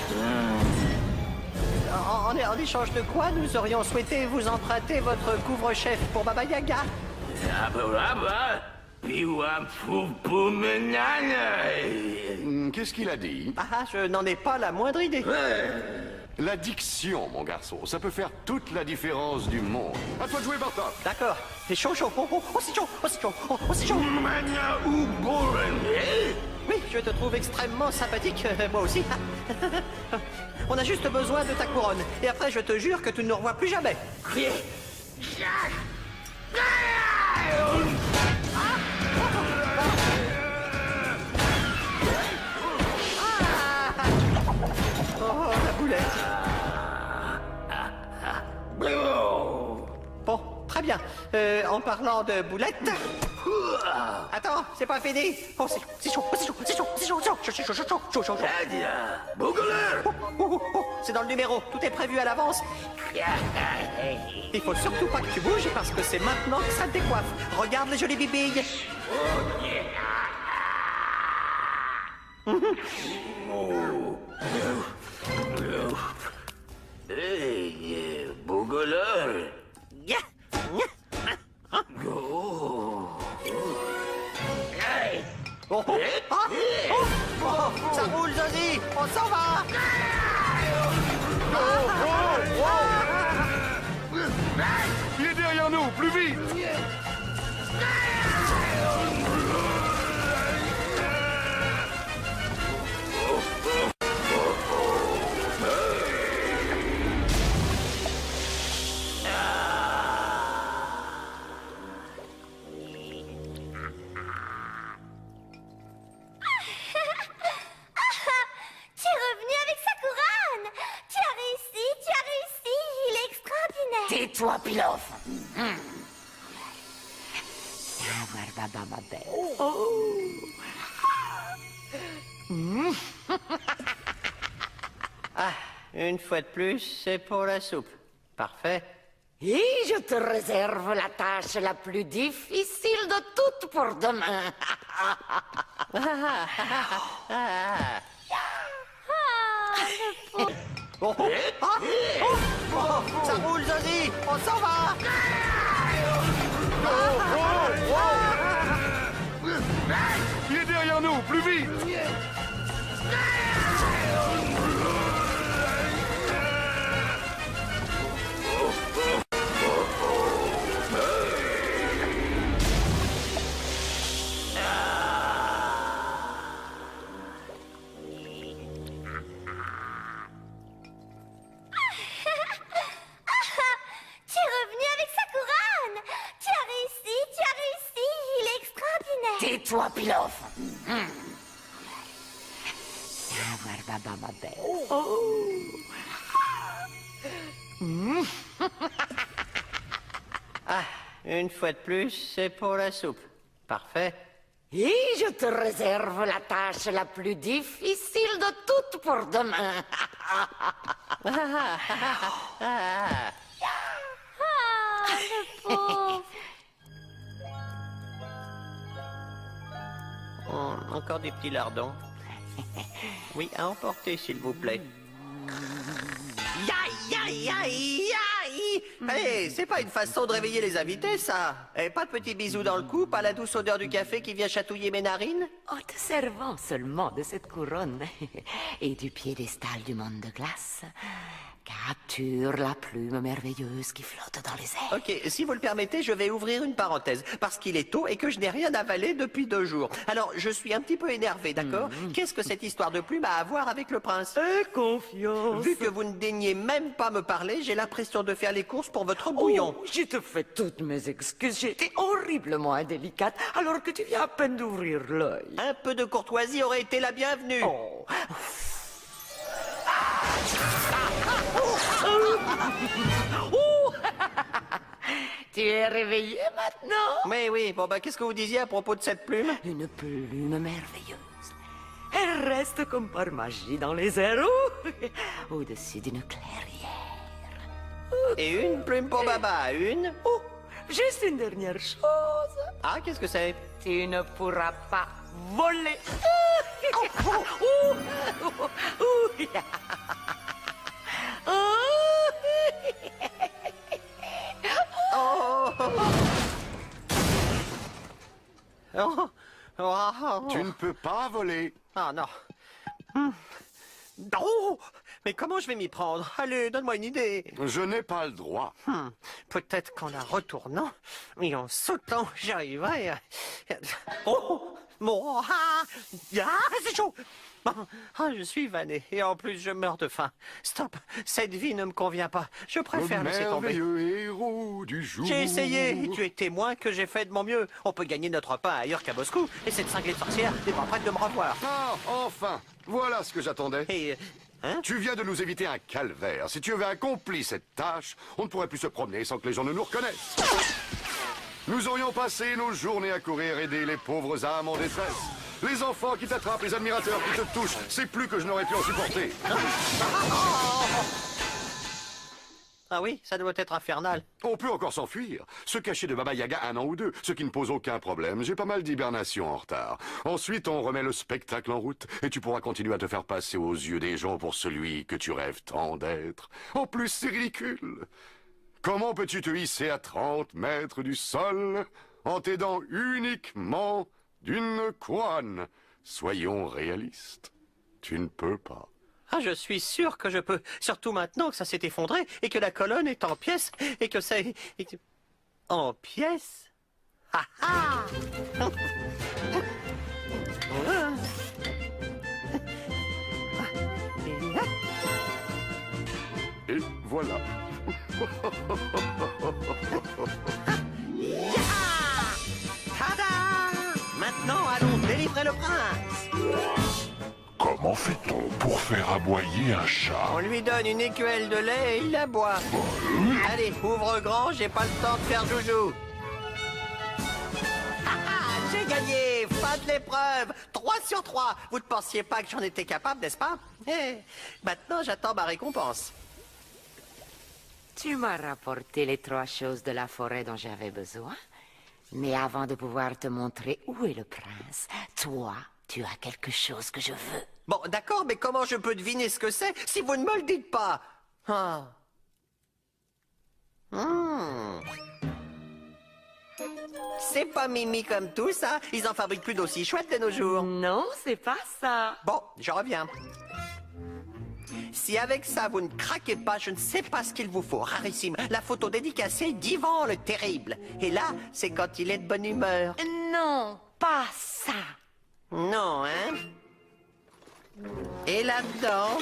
En échange de quoi nous aurions souhaité vous emprunter votre couvre-chef pour Baba Yaga. Qu'est-ce qu'il a dit? Ah, je n'en ai pas la moindre idée. La diction, mon garçon, ça peut faire toute la différence du monde. À toi de jouer, Bartok. D'accord. C'est chaud, chaud. Oh, c'est chaud, c'est chaud, c'est chaud. Oui, je te trouve extrêmement sympathique, moi aussi. On a juste besoin de ta couronne. Et après, je te jure que tu ne nous revois plus jamais. Oh, la boulette. Bon, très bien. En parlant de boulette... Attends, c'est pas fini. Oh, c'est chaud, c'est chaud, c'est chaud, c'est chaud, c'est chaud, c'est chaud. C'est dans le numéro, tout est prévu à l'avance. Il faut surtout pas que tu bouges parce que c'est maintenant que ça te décoiffe. Regarde les jolies bibilles. Hey, Bougoleur. Ça roule, Zazie. On s'en va. Il est derrière nous, plus vite. Tu es revenu avec sa couronne. Tu as réussi, il est extraordinaire. Tais-toi, Pilaf. Baba, ma belle. Ah, une fois de plus, c'est pour la soupe. Parfait. Et je te réserve la tâche la plus difficile de toutes pour demain. Oh, oh, ah, oh, oh, ça roule, Zazie. On s'en va. Il est derrière nous, plus vite! Tu es revenu avec sa couronne. Tu as réussi, il est extraordinaire. Tais-toi, Pilaf. Baba, ma belle. Ah, une fois de plus, c'est pour la soupe. Parfait. Et je te réserve la tâche la plus difficile de toutes pour demain. Le pauvre. Oh, encore des petits lardons. Oui, à emporter, s'il vous plaît. Aïe, aïe, aïe, aïe! Allez, c'est pas une façon de réveiller les invités, ça. Et pas de petits bisous dans le cou, pas la douce odeur du café qui vient chatouiller mes narines. En te servant seulement de cette couronne et du piédestal du monde de glace, capture la plume merveilleuse qui flotte dans les airs. Ok, si vous le permettez, je vais ouvrir une parenthèse, parce qu'il est tôt et que je n'ai rien avalé depuis 2 jours. Alors, je suis un petit peu énervé, d'accord? Qu'est-ce que cette histoire de plume a à voir avec le prince? Confiance. Vu que vous ne daignez même pas me parler, j'ai l'impression de faire les courses pour votre bouillon. Oh, je te fais toutes mes excuses. J'ai été horriblement indélicate alors que tu viens à peine d'ouvrir l'œil. Un peu de courtoisie aurait été la bienvenue. Oh. Tu es réveillé maintenant? Mais oui, bon bah qu'est-ce que vous disiez à propos de cette plume? Une plume merveilleuse. Elle reste comme par magie dans les airs au-dessus d'une clairière. Et une plume pour Baba, une. Oh, juste une dernière chose. Ah, qu'est-ce que c'est? Tu ne pourras pas voler. Tu ne peux pas voler. Ah non. Oh, mais comment je vais m'y prendre? Allez, donne-moi une idée. Je n'ai pas le droit. Peut-être qu'en la retournant et en sautant, j'arriverai à... Oh, bon, c'est chaud. Ah, je suis vanné et en plus je meurs de faim. Stop, cette vie ne me convient pas. Je préfère laisser tomber. Le merveilleux héros du jour. J'ai essayé et tu es témoin que j'ai fait de mon mieux. On peut gagner notre pain ailleurs qu'à Moscou et cette cinglée de sorcière n'est pas prête de me revoir. Ah, enfin, voilà ce que j'attendais. Et... Hein? Tu viens de nous éviter un calvaire. Si tu avais accompli cette tâche, on ne pourrait plus se promener sans que les gens ne nous reconnaissent. Nous aurions passé nos journées à courir aider les pauvres âmes en détresse. Les enfants qui t'attrapent, les admirateurs qui te touchent, c'est plus que je n'aurais pu en supporter. Ah oui, ça doit être infernal. On peut encore s'enfuir, se cacher de Baba Yaga 1 an ou 2, ce qui ne pose aucun problème. J'ai pas mal d'hibernation en retard. Ensuite, on remet le spectacle en route et tu pourras continuer à te faire passer aux yeux des gens pour celui que tu rêves tant d'être. En plus, c'est ridicule. Comment peux-tu te hisser à 30 mètres du sol en t'aidant uniquement d'une couronne? Soyons réalistes. Tu ne peux pas. Ah, je suis sûr que je peux. Surtout maintenant que ça s'est effondré et que la colonne est en pièces et que c'est... En pièces? Ah ah. Et voilà. Tada! Maintenant, allons délivrer le prince. Comment fait-on pour faire aboyer un chat? On lui donne une écuelle de lait et il la boit. Allez, ouvre grand, j'ai pas le temps de faire joujou. J'ai gagné! Fin de l'épreuve! 3 sur 3! Vous ne pensiez pas que j'en étais capable, n'est-ce pas? Maintenant, j'attends ma récompense. Tu m'as rapporté les 3 choses de la forêt dont j'avais besoin. Mais avant de pouvoir te montrer où est le prince, toi, tu as quelque chose que je veux. Bon, d'accord, mais comment je peux deviner ce que c'est si vous ne me le dites pas? Ah. C'est pas Mimi comme tout, ça. Ils en fabriquent plus d'aussi chouettes de nos jours. Non, c'est pas ça. Bon, je reviens. Si avec ça vous ne craquez pas, je ne sais pas ce qu'il vous faut. Rarissime, la photo dédicacée d'Ivan le Terrible. Et là, c'est quand il est de bonne humeur. Non, pas ça. Non, hein? Et là-dedans...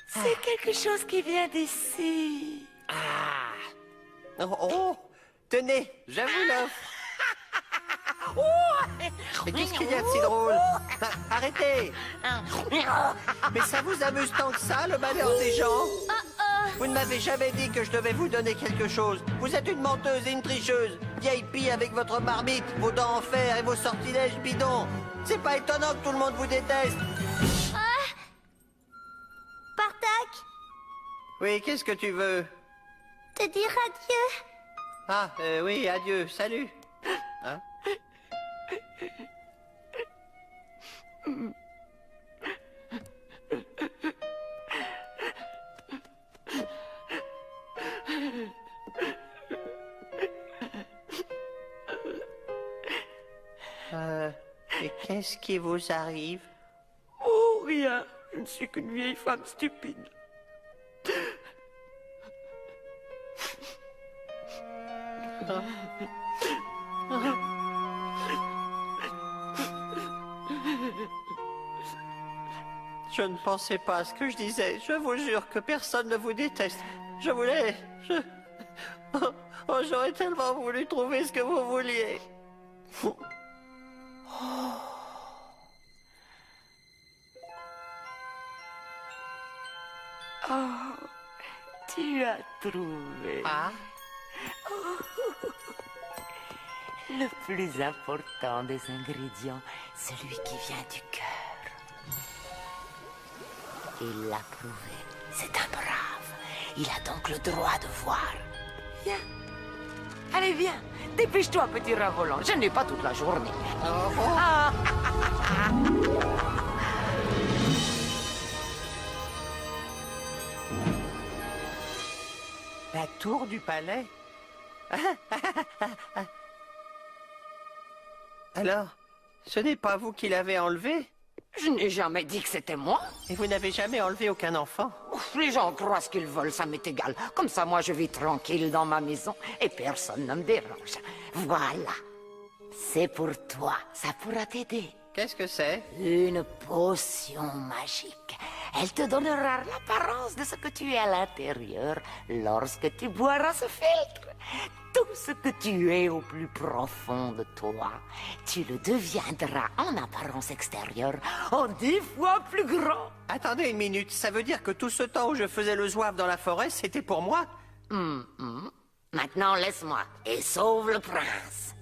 C'est quelque chose qui vient d'ici. Ah! Oh! Tenez, je vous l'offre. Mais qu'est-ce qu'il y a de si drôle? Arrêtez! Mais ça vous amuse tant que ça, le malheur des gens? Vous ne m'avez jamais dit que je devais vous donner quelque chose. Vous êtes une menteuse et une tricheuse. Vieille pie avec votre marmite, vos dents en fer et vos sortilèges bidons. C'est pas étonnant que tout le monde vous déteste. Bartok, Oui, qu'est-ce que tu veux? te dire adieu. Ah, oui, adieu, salut. Hein? Et qu'est-ce qui vous arrive? Oh, rien. Je ne suis qu'une vieille femme stupide. Je ne pensais pas à ce que je disais. Je vous jure que personne ne vous déteste. Je voulais... Oh, j'aurais tellement voulu trouver ce que vous vouliez. Oh, tu as trouvé. Ah? Le plus important des ingrédients, celui qui vient du cœur. Il l'a prouvé. C'est un brave. Il a donc le droit de voir. Viens. Allez, viens. Dépêche-toi, petit rat volant. Je n'ai pas toute la journée. Ah. La tour du palais? Alors, ce n'est pas vous qui l'avez enlevé? Je n'ai jamais dit que c'était moi. Et vous n'avez jamais enlevé aucun enfant? Ouf, les gens croient ce qu'ils veulent, ça m'est égal. Comme ça, moi, je vis tranquille dans ma maison et personne ne me dérange. Voilà. C'est pour toi. Ça pourra t'aider. Qu'est-ce que c'est? Une potion magique. Elle te donnera l'apparence de ce que tu es à l'intérieur lorsque tu boiras ce filtre. Tout ce que tu es au plus profond de toi, tu le deviendras en apparence extérieure en 10 fois plus grand. Attendez une minute, ça veut dire que tout ce temps où je faisais le zouave dans la forêt, c'était pour moi? Maintenant, laisse-moi et sauve le prince.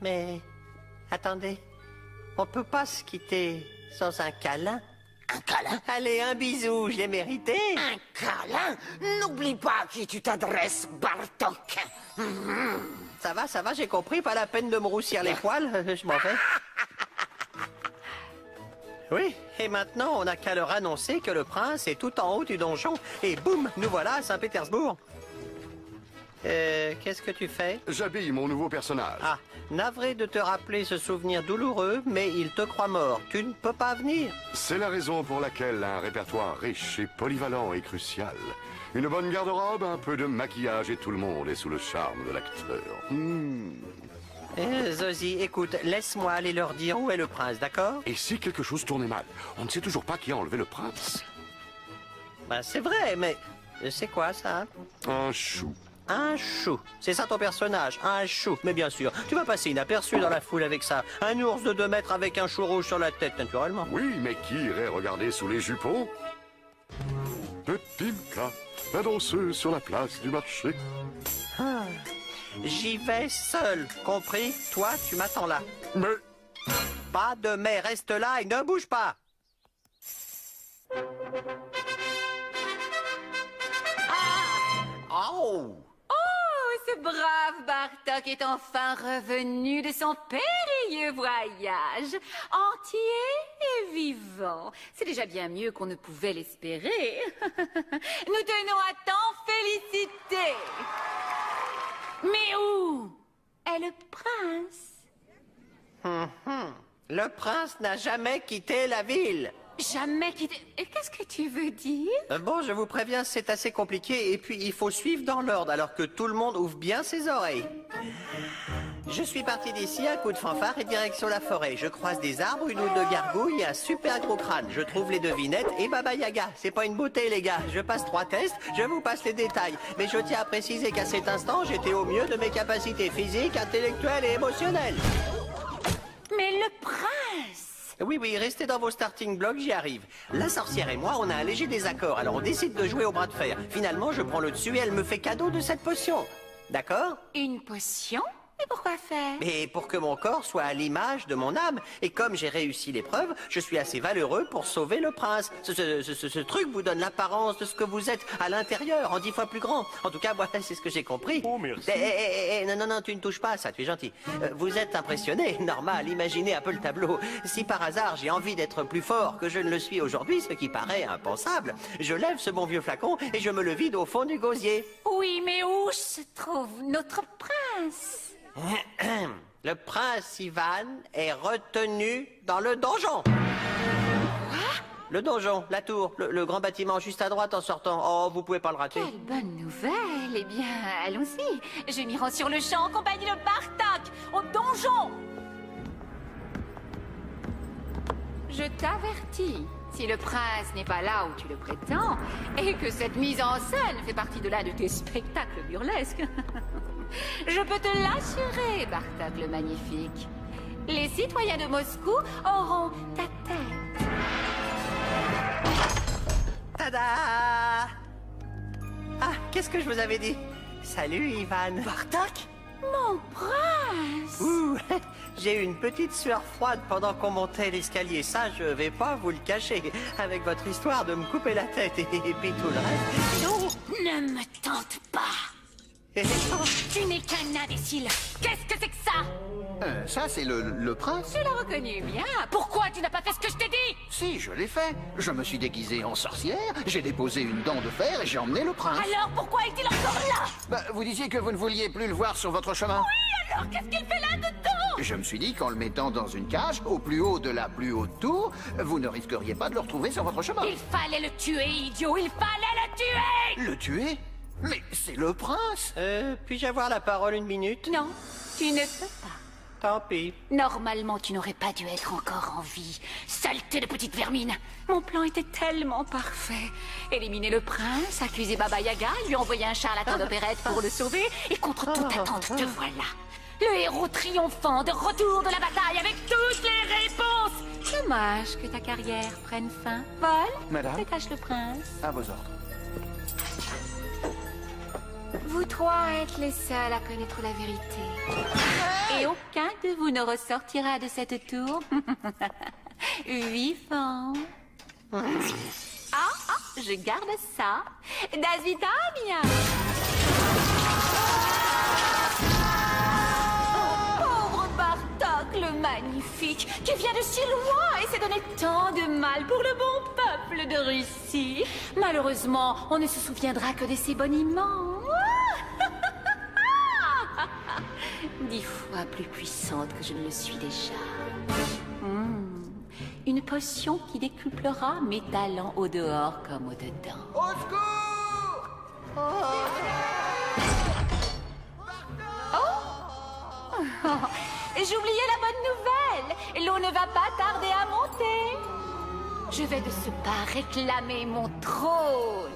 Mais... Attendez, on peut pas se quitter sans un câlin? Un câlin? Allez, un bisou, je l'ai mérité. Un câlin? N'oublie pas à qui tu t'adresses, Bartok. Ça va, j'ai compris, pas la peine de me roussir les poils, je m'en vais. Oui, et maintenant, on n'a qu'à leur annoncer que le prince est tout en haut du donjon, et boum, nous voilà à Saint-Pétersbourg. Qu'est-ce que tu fais? J'habille mon nouveau personnage. Ah, navré de te rappeler ce souvenir douloureux, mais il te croit mort. Tu ne peux pas venir. C'est la raison pour laquelle un répertoire riche et polyvalent est crucial. Une bonne garde-robe, un peu de maquillage et tout le monde est sous le charme de l'acteur. Zosie, écoute, laisse-moi aller leur dire où est le prince, d'accord? Et si quelque chose tournait mal? On ne sait toujours pas qui a enlevé le prince. Ben, c'est vrai, mais c'est quoi ça? Un chou. Un chou. C'est ça ton personnage, un chou. Mais bien sûr, tu vas passer inaperçu dans la foule avec ça. Un ours de 2 mètres avec un chou rouge sur la tête, naturellement. Oui, mais qui irait regarder sous les jupons? De Timka, la danseuse sur la place du marché. Ah, j'y vais seul, compris? Toi, tu m'attends là. Mais... Pas de mais, reste là et ne bouge pas. Ah! Oh! Oh, ce brave Bartok est enfin revenu de son périlleux voyage, entier et vivant. C'est déjà bien mieux qu'on ne pouvait l'espérer. Nous tenons à t'en féliciter. Mais où est le prince? Le prince n'a jamais quitté la ville. Jamais quitté... Qu'est-ce que tu veux dire? Bon, je vous préviens, c'est assez compliqué et puis il faut suivre dans l'ordre alors que tout le monde ouvre bien ses oreilles. Je suis parti d'ici à coup de fanfare et direction la forêt. Je croise des arbres, une ou 2 gargouilles et un super gros crâne. Je trouve les devinettes et Baba Yaga. C'est pas une beauté, les gars. Je passe 3 tests, je vous passe les détails. Mais je tiens à préciser qu'à cet instant, j'étais au mieux de mes capacités physiques, intellectuelles et émotionnelles. Mais le prince! Oui, restez dans vos starting blocks, j'y arrive. La sorcière et moi, on a un léger désaccord, alors on décide de jouer au bras de fer. Finalement, je prends le dessus et elle me fait cadeau de cette potion. D'accord? Une potion? Mais pourquoi faire? Mais pour que mon corps soit à l'image de mon âme. Et comme j'ai réussi l'épreuve, je suis assez valeureux pour sauver le prince. Ce truc vous donne l'apparence de ce que vous êtes à l'intérieur, en 10 fois plus grand. En tout cas, moi, c'est ce que j'ai compris. Oh, merci. Non, tu ne touches pas à ça, tu es gentil. Vous êtes impressionné, normal, imaginez un peu le tableau. Si par hasard j'ai envie d'être plus fort que je ne le suis aujourd'hui, ce qui paraît impensable, je lève ce bon vieux flacon et je me le vide au fond du gosier. Oui, mais où se trouve notre prince? Le prince Ivan est retenu dans le donjon. Le donjon, la tour, le grand bâtiment juste à droite en sortant. Oh, vous pouvez pas le rater. Quelle bonne nouvelle. Eh bien, allons-y. Je m'y rends sur le champ en compagnie de Bartok, au donjon. Je t'avertis, si le prince n'est pas là où tu le prétends, et que cette mise en scène fait partie de l'un de tes spectacles burlesques, je peux te l'assurer, Bartok le Magnifique. Les citoyens de Moscou auront ta tête. Tada! Ah, qu'est-ce que je vous avais dit? Salut, Ivan. Bartok? Mon prince! Ouh, j'ai eu une petite sueur froide pendant qu'on montait l'escalier. Ça, je vais pas vous le cacher. Avec votre histoire de me couper la tête et puis tout le reste. Non, ne me tente pas! Tu n'es qu'un imbécile! Qu'est-ce que c'est que ça? Ça, c'est le prince. Tu l'as reconnu bien. Pourquoi tu n'as pas fait ce que je t'ai dit? Si, je l'ai fait. Je me suis déguisé en sorcière, j'ai déposé une dent de fer et j'ai emmené le prince. Alors pourquoi est-il encore là? Bah, vous disiez que vous ne vouliez plus le voir sur votre chemin. Oui, alors qu'est-ce qu'il fait là-dedans? Je me suis dit qu'en le mettant dans une cage, au plus haut de la plus haute tour, vous ne risqueriez pas de le retrouver sur votre chemin. Il fallait le tuer, idiot. Il fallait le tuer! Le tuer? Mais c'est le prince. Puis-je avoir la parole 1 minute? Non, tu ne peux pas. Tant pis. Normalement, tu n'aurais pas dû être encore en vie. Saleté de petite vermine. Mon plan était tellement parfait. Éliminer le prince, accuser Baba Yaga, lui envoyer un charlatan d'opérette pour le sauver, et contre toute attente, te voilà. Le héros triomphant de retour de la bataille avec toutes les réponses. Dommage que ta carrière prenne fin. Vol, Madame, détache le prince. à vos ordres. Vous trois êtes les seuls à connaître la vérité. Et aucun de vous ne ressortira de cette tour vivant. Je garde ça. Das Vitania. Pauvre Bartok le Magnifique, qui vient de si loin et s'est donné tant de mal pour le bon peuple de Russie. Malheureusement, on ne se souviendra que de ses boniments. 10 fois plus puissante que je ne le suis déjà. Une potion qui décuplera mes talents au dehors comme au dedans. Au secours! J'oubliais la bonne nouvelle. L'eau ne va pas tarder à monter. Je vais de ce pas réclamer mon trône.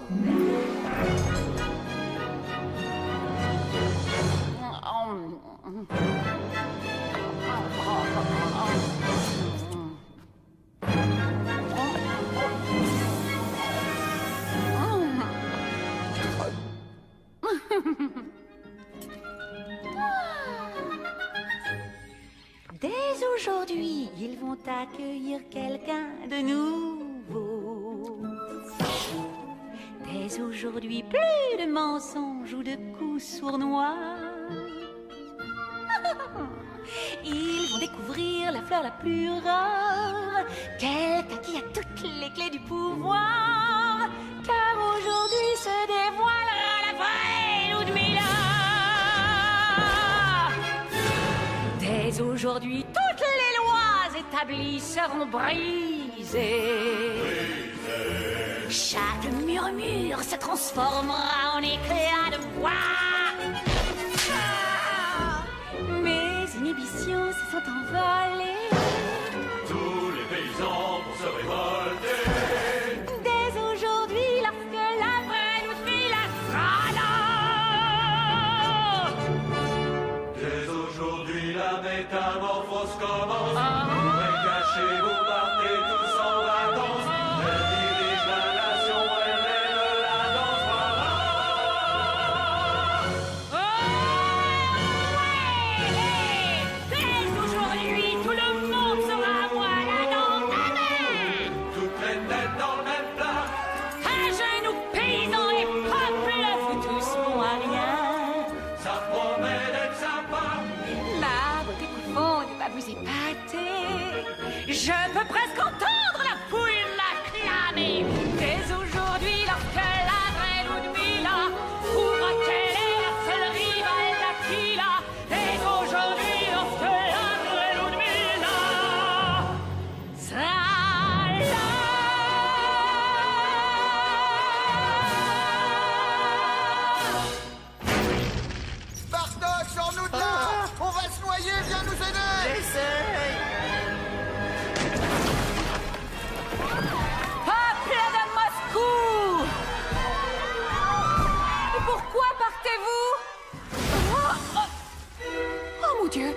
Dès aujourd'hui, ils vont accueillir quelqu'un de nouveau. Dès aujourd'hui, plus de mensonges ou de coups sournois. Ils vont découvrir la fleur la plus rare, quelqu'un qui a toutes les clés du pouvoir. Car aujourd'hui se dévoilera la vraie Ludmilla. Dès aujourd'hui, toutes les lois établies seront brisées. Chaque murmure se transformera en éclat de voix. Mes inhibitions se sont envolées. Tous les paysans vont se révolter. Dès aujourd'hui, lorsque la vraie Ludmilla sera là. Dès aujourd'hui, la métamorphose commence. Vous pouvez cacher, vous partez tous en vacances. Elle dirige la nation, elle mène la danse. Dès aujourd'hui, tout le monde sera à moi là dans ma main. Toutes les têtes dans le même plat. À genoux, paysans et peuples, vous tous bons à rien. Ça promet d'être sympa. Ma beauté profonde va vous épater. Je peux presque entendre la foule m'acclamer. Dès aujourd'hui, lorsque la vraie Ludmilla trouvera qu'elle est la seule rivale d'Aquila. Dès aujourd'hui, lorsque la vraie Ludmilla sera là. Bartok, sors-nous de là! On va se noyer, viens nous aider! J'essaye. Peuple de Moscou! Pourquoi partez-vous? Oh mon Dieu!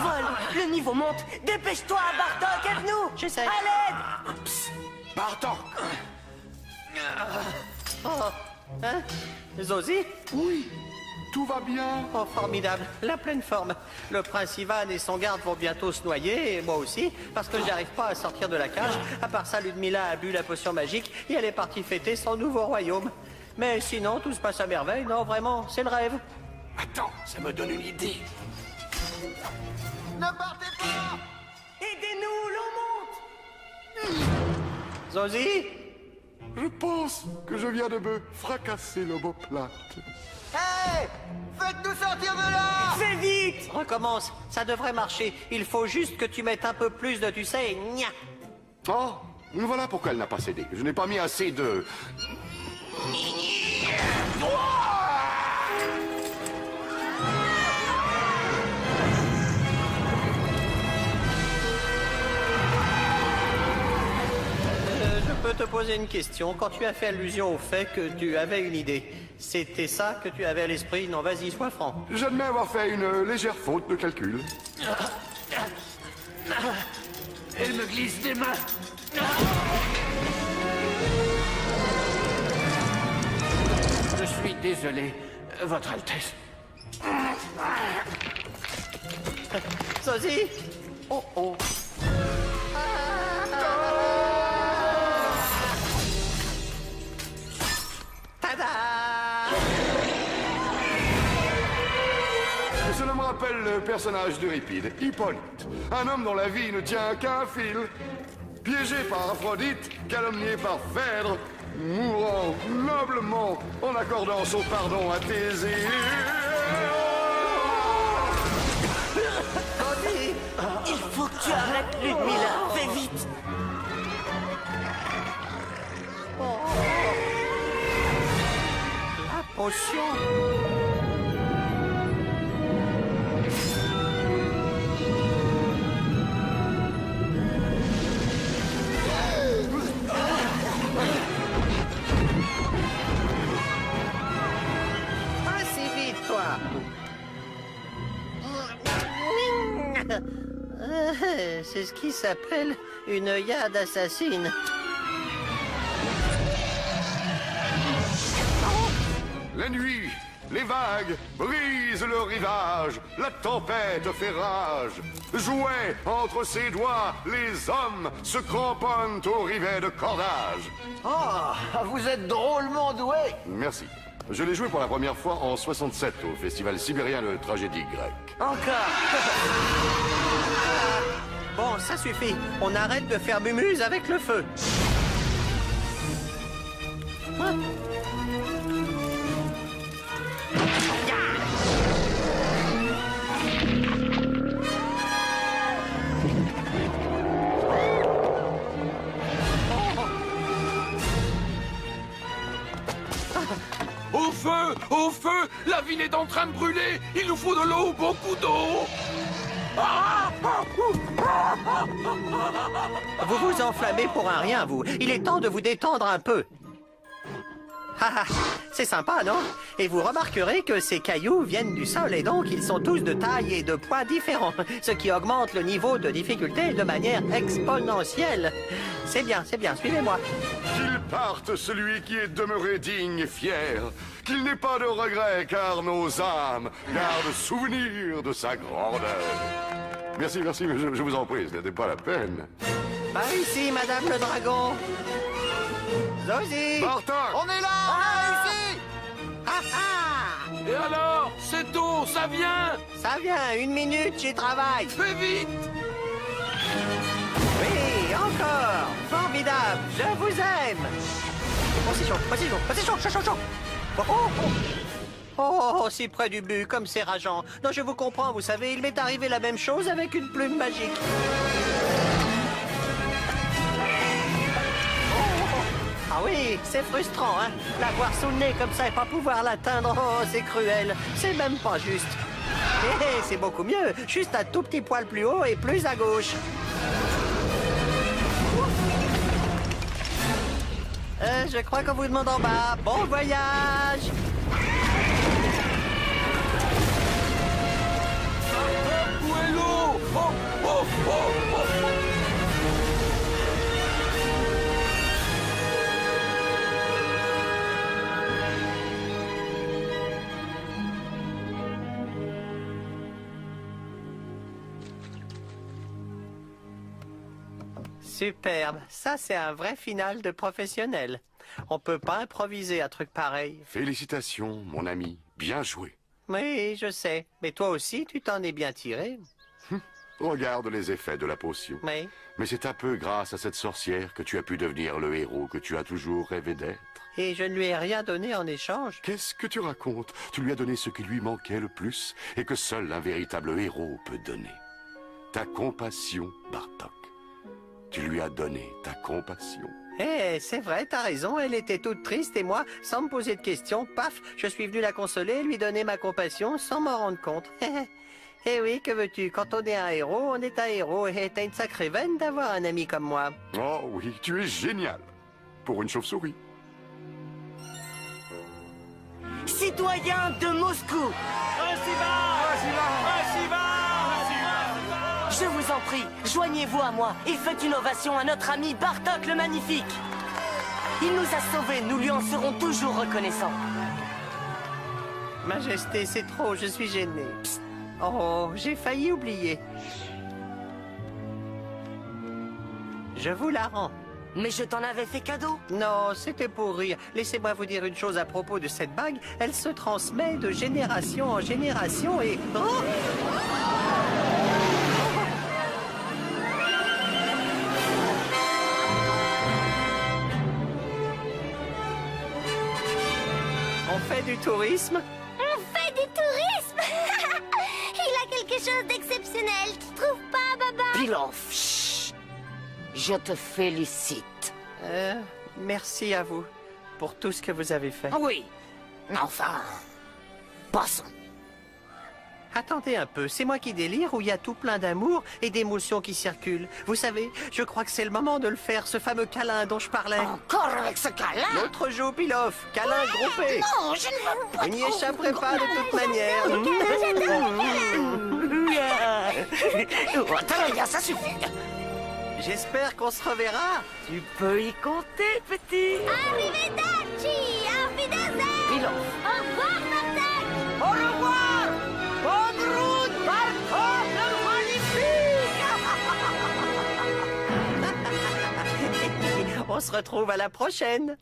Vol, le niveau monte. Dépêche-toi, Bartok, aide-nous. J'essaie. À l'aide. Bartok! Hein? Zosie? Oui, tout va bien. Oh, formidable. La pleine forme. Le prince Ivan et son garde vont bientôt se noyer, et moi aussi, parce que j'arrive pas à sortir de la cage. À part ça, Ludmilla a bu la potion magique et elle est partie fêter son nouveau royaume. Mais sinon, tout se passe à merveille. Non, vraiment, c'est le rêve. Attends, ça me donne une idée. Ne partez pas! Aidez-nous, l'eau monte. Zosie? Je pense que je viens de me fracasser l'omoplate. Hé! Faites-nous sortir de là! Fais vite. Recommence. Ça devrait marcher. Il faut juste que tu mettes un peu plus de, tu sais, gna. Oh, voilà pourquoi elle n'a pas cédé. Je n'ai pas mis assez de... Je peux te poser une question. Quand tu as fait allusion au fait que tu avais une idée, c'était ça que tu avais à l'esprit? Non, vas-y, sois franc. J'admets avoir fait une légère faute de calcul. Elle me glisse des mains. Je suis désolé, Votre Altesse. Sosie? Oh oh. Tada! Cela me rappelle le personnage d'Euripide, Hippolyte. Un homme dont la vie ne tient qu'à un fil. Piégé par Aphrodite, calomnié par Phèdre, mourant noblement en accordant son pardon à Thésée. Il faut que tu arrêtes, Ludmilla. Fais vite. La potion. C'est ce qui s'appelle une yade assassine. La nuit, les vagues brisent le rivage, la tempête fait rage. Jouet entre ses doigts, les hommes se cramponnent au rivet de cordage. Oh, vous êtes drôlement doué. Merci. Je l'ai joué pour la première fois en 67 au Festival sibérien de tragédie grecque. Encore. Bon, ça suffit. On arrête de faire mumuse avec le feu. Au feu! Au feu! La ville est en train de brûler! Il nous faut de l'eau, beaucoup d'eau! Vous vous enflammez pour un rien, vous. Il est temps de vous détendre un peu. C'est sympa, non? Et vous remarquerez que ces cailloux viennent du sol et donc ils sont tous de taille et de poids différents, ce qui augmente le niveau de difficulté de manière exponentielle. C'est bien, suivez-moi. Qu'il parte celui qui est demeuré digne et fier, qu'il n'ait pas de regrets car nos âmes gardent souvenir de sa grandeur. Merci, mais je vous en prie, ce n'était pas la peine. Par ici, Madame le Dragon. Zosie! Bartok! On est là! On a réussi! Et alors? Cette eau, ça vient? Ça vient, 1 minute, j'y travaille. Fais vite! Oui, encore! Formidable! Je vous aime! Oh, c'est chaud! Oh, si près du but, comme c'est rageant. Non, je vous comprends, vous savez, il m'est arrivé la même chose avec une plume magique. Ah oui, c'est frustrant, hein? L'avoir sous le nez comme ça et pas pouvoir l'atteindre, oh, c'est cruel. C'est même pas juste. Hé, c'est beaucoup mieux. Juste un tout petit poil plus haut et plus à gauche. Je crois qu'on vous demande en bas. Bon voyage! Où est l'eau? Oh! Superbe. Ça, c'est un vrai final de professionnel. On peut pas improviser un truc pareil. Félicitations, mon ami. Bien joué. Oui, je sais. Mais toi aussi, tu t'en es bien tiré. Regarde les effets de la potion. Oui. Mais c'est un peu grâce à cette sorcière que tu as pu devenir le héros que tu as toujours rêvé d'être. Et je ne lui ai rien donné en échange. Qu'est-ce que tu racontes? Tu lui as donné ce qui lui manquait le plus et que seul un véritable héros peut donner. Ta compassion, Bartok. Tu lui as donné ta compassion. Eh, c'est vrai, t'as raison, elle était toute triste et moi, sans me poser de questions, paf, je suis venu la consoler et lui donner ma compassion sans m'en rendre compte. Eh oui, que veux-tu, quand on est un héros, on est un héros et t'as une sacrée veine d'avoir un ami comme moi. Oh oui, tu es génial. Pour une chauve-souris. Citoyens de Moscou! Je vous en prie, joignez-vous à moi et faites une ovation à notre ami Bartok le Magnifique. Il nous a sauvés, nous lui en serons toujours reconnaissants. Majesté, c'est trop, je suis gêné. Psst. Oh, j'ai failli oublier. Je vous la rends. Mais je t'en avais fait cadeau. Non, c'était pour rire. Laissez-moi vous dire une chose à propos de cette bague. Elle se transmet de génération en génération et... Oh! fait du tourisme? On fait du tourisme. Il a quelque chose d'exceptionnel, tu trouves pas, Baba? Pilaf, chut. Je te félicite. Merci à vous pour tout ce que vous avez fait. Oui. Enfin, passons. Attendez un peu, c'est moi qui délire ou il y a tout plein d'amour et d'émotions qui circulent? Vous savez, je crois que c'est le moment de le faire, ce fameux câlin dont je parlais. Encore avec ce câlin? L'autre joue, Pilaf. Câlin groupé. Non, je ne veux pas. Vous n'y échapperez pas de toute manière. Très bien, ça suffit. J'espère qu'on se reverra. Tu peux y compter, petit. Arrivederci, auf Wiedersehen. Pilaf. Au revoir, Bartek. Au revoir. Bonne route, Bartok le magnifique. On se retrouve à la prochaine.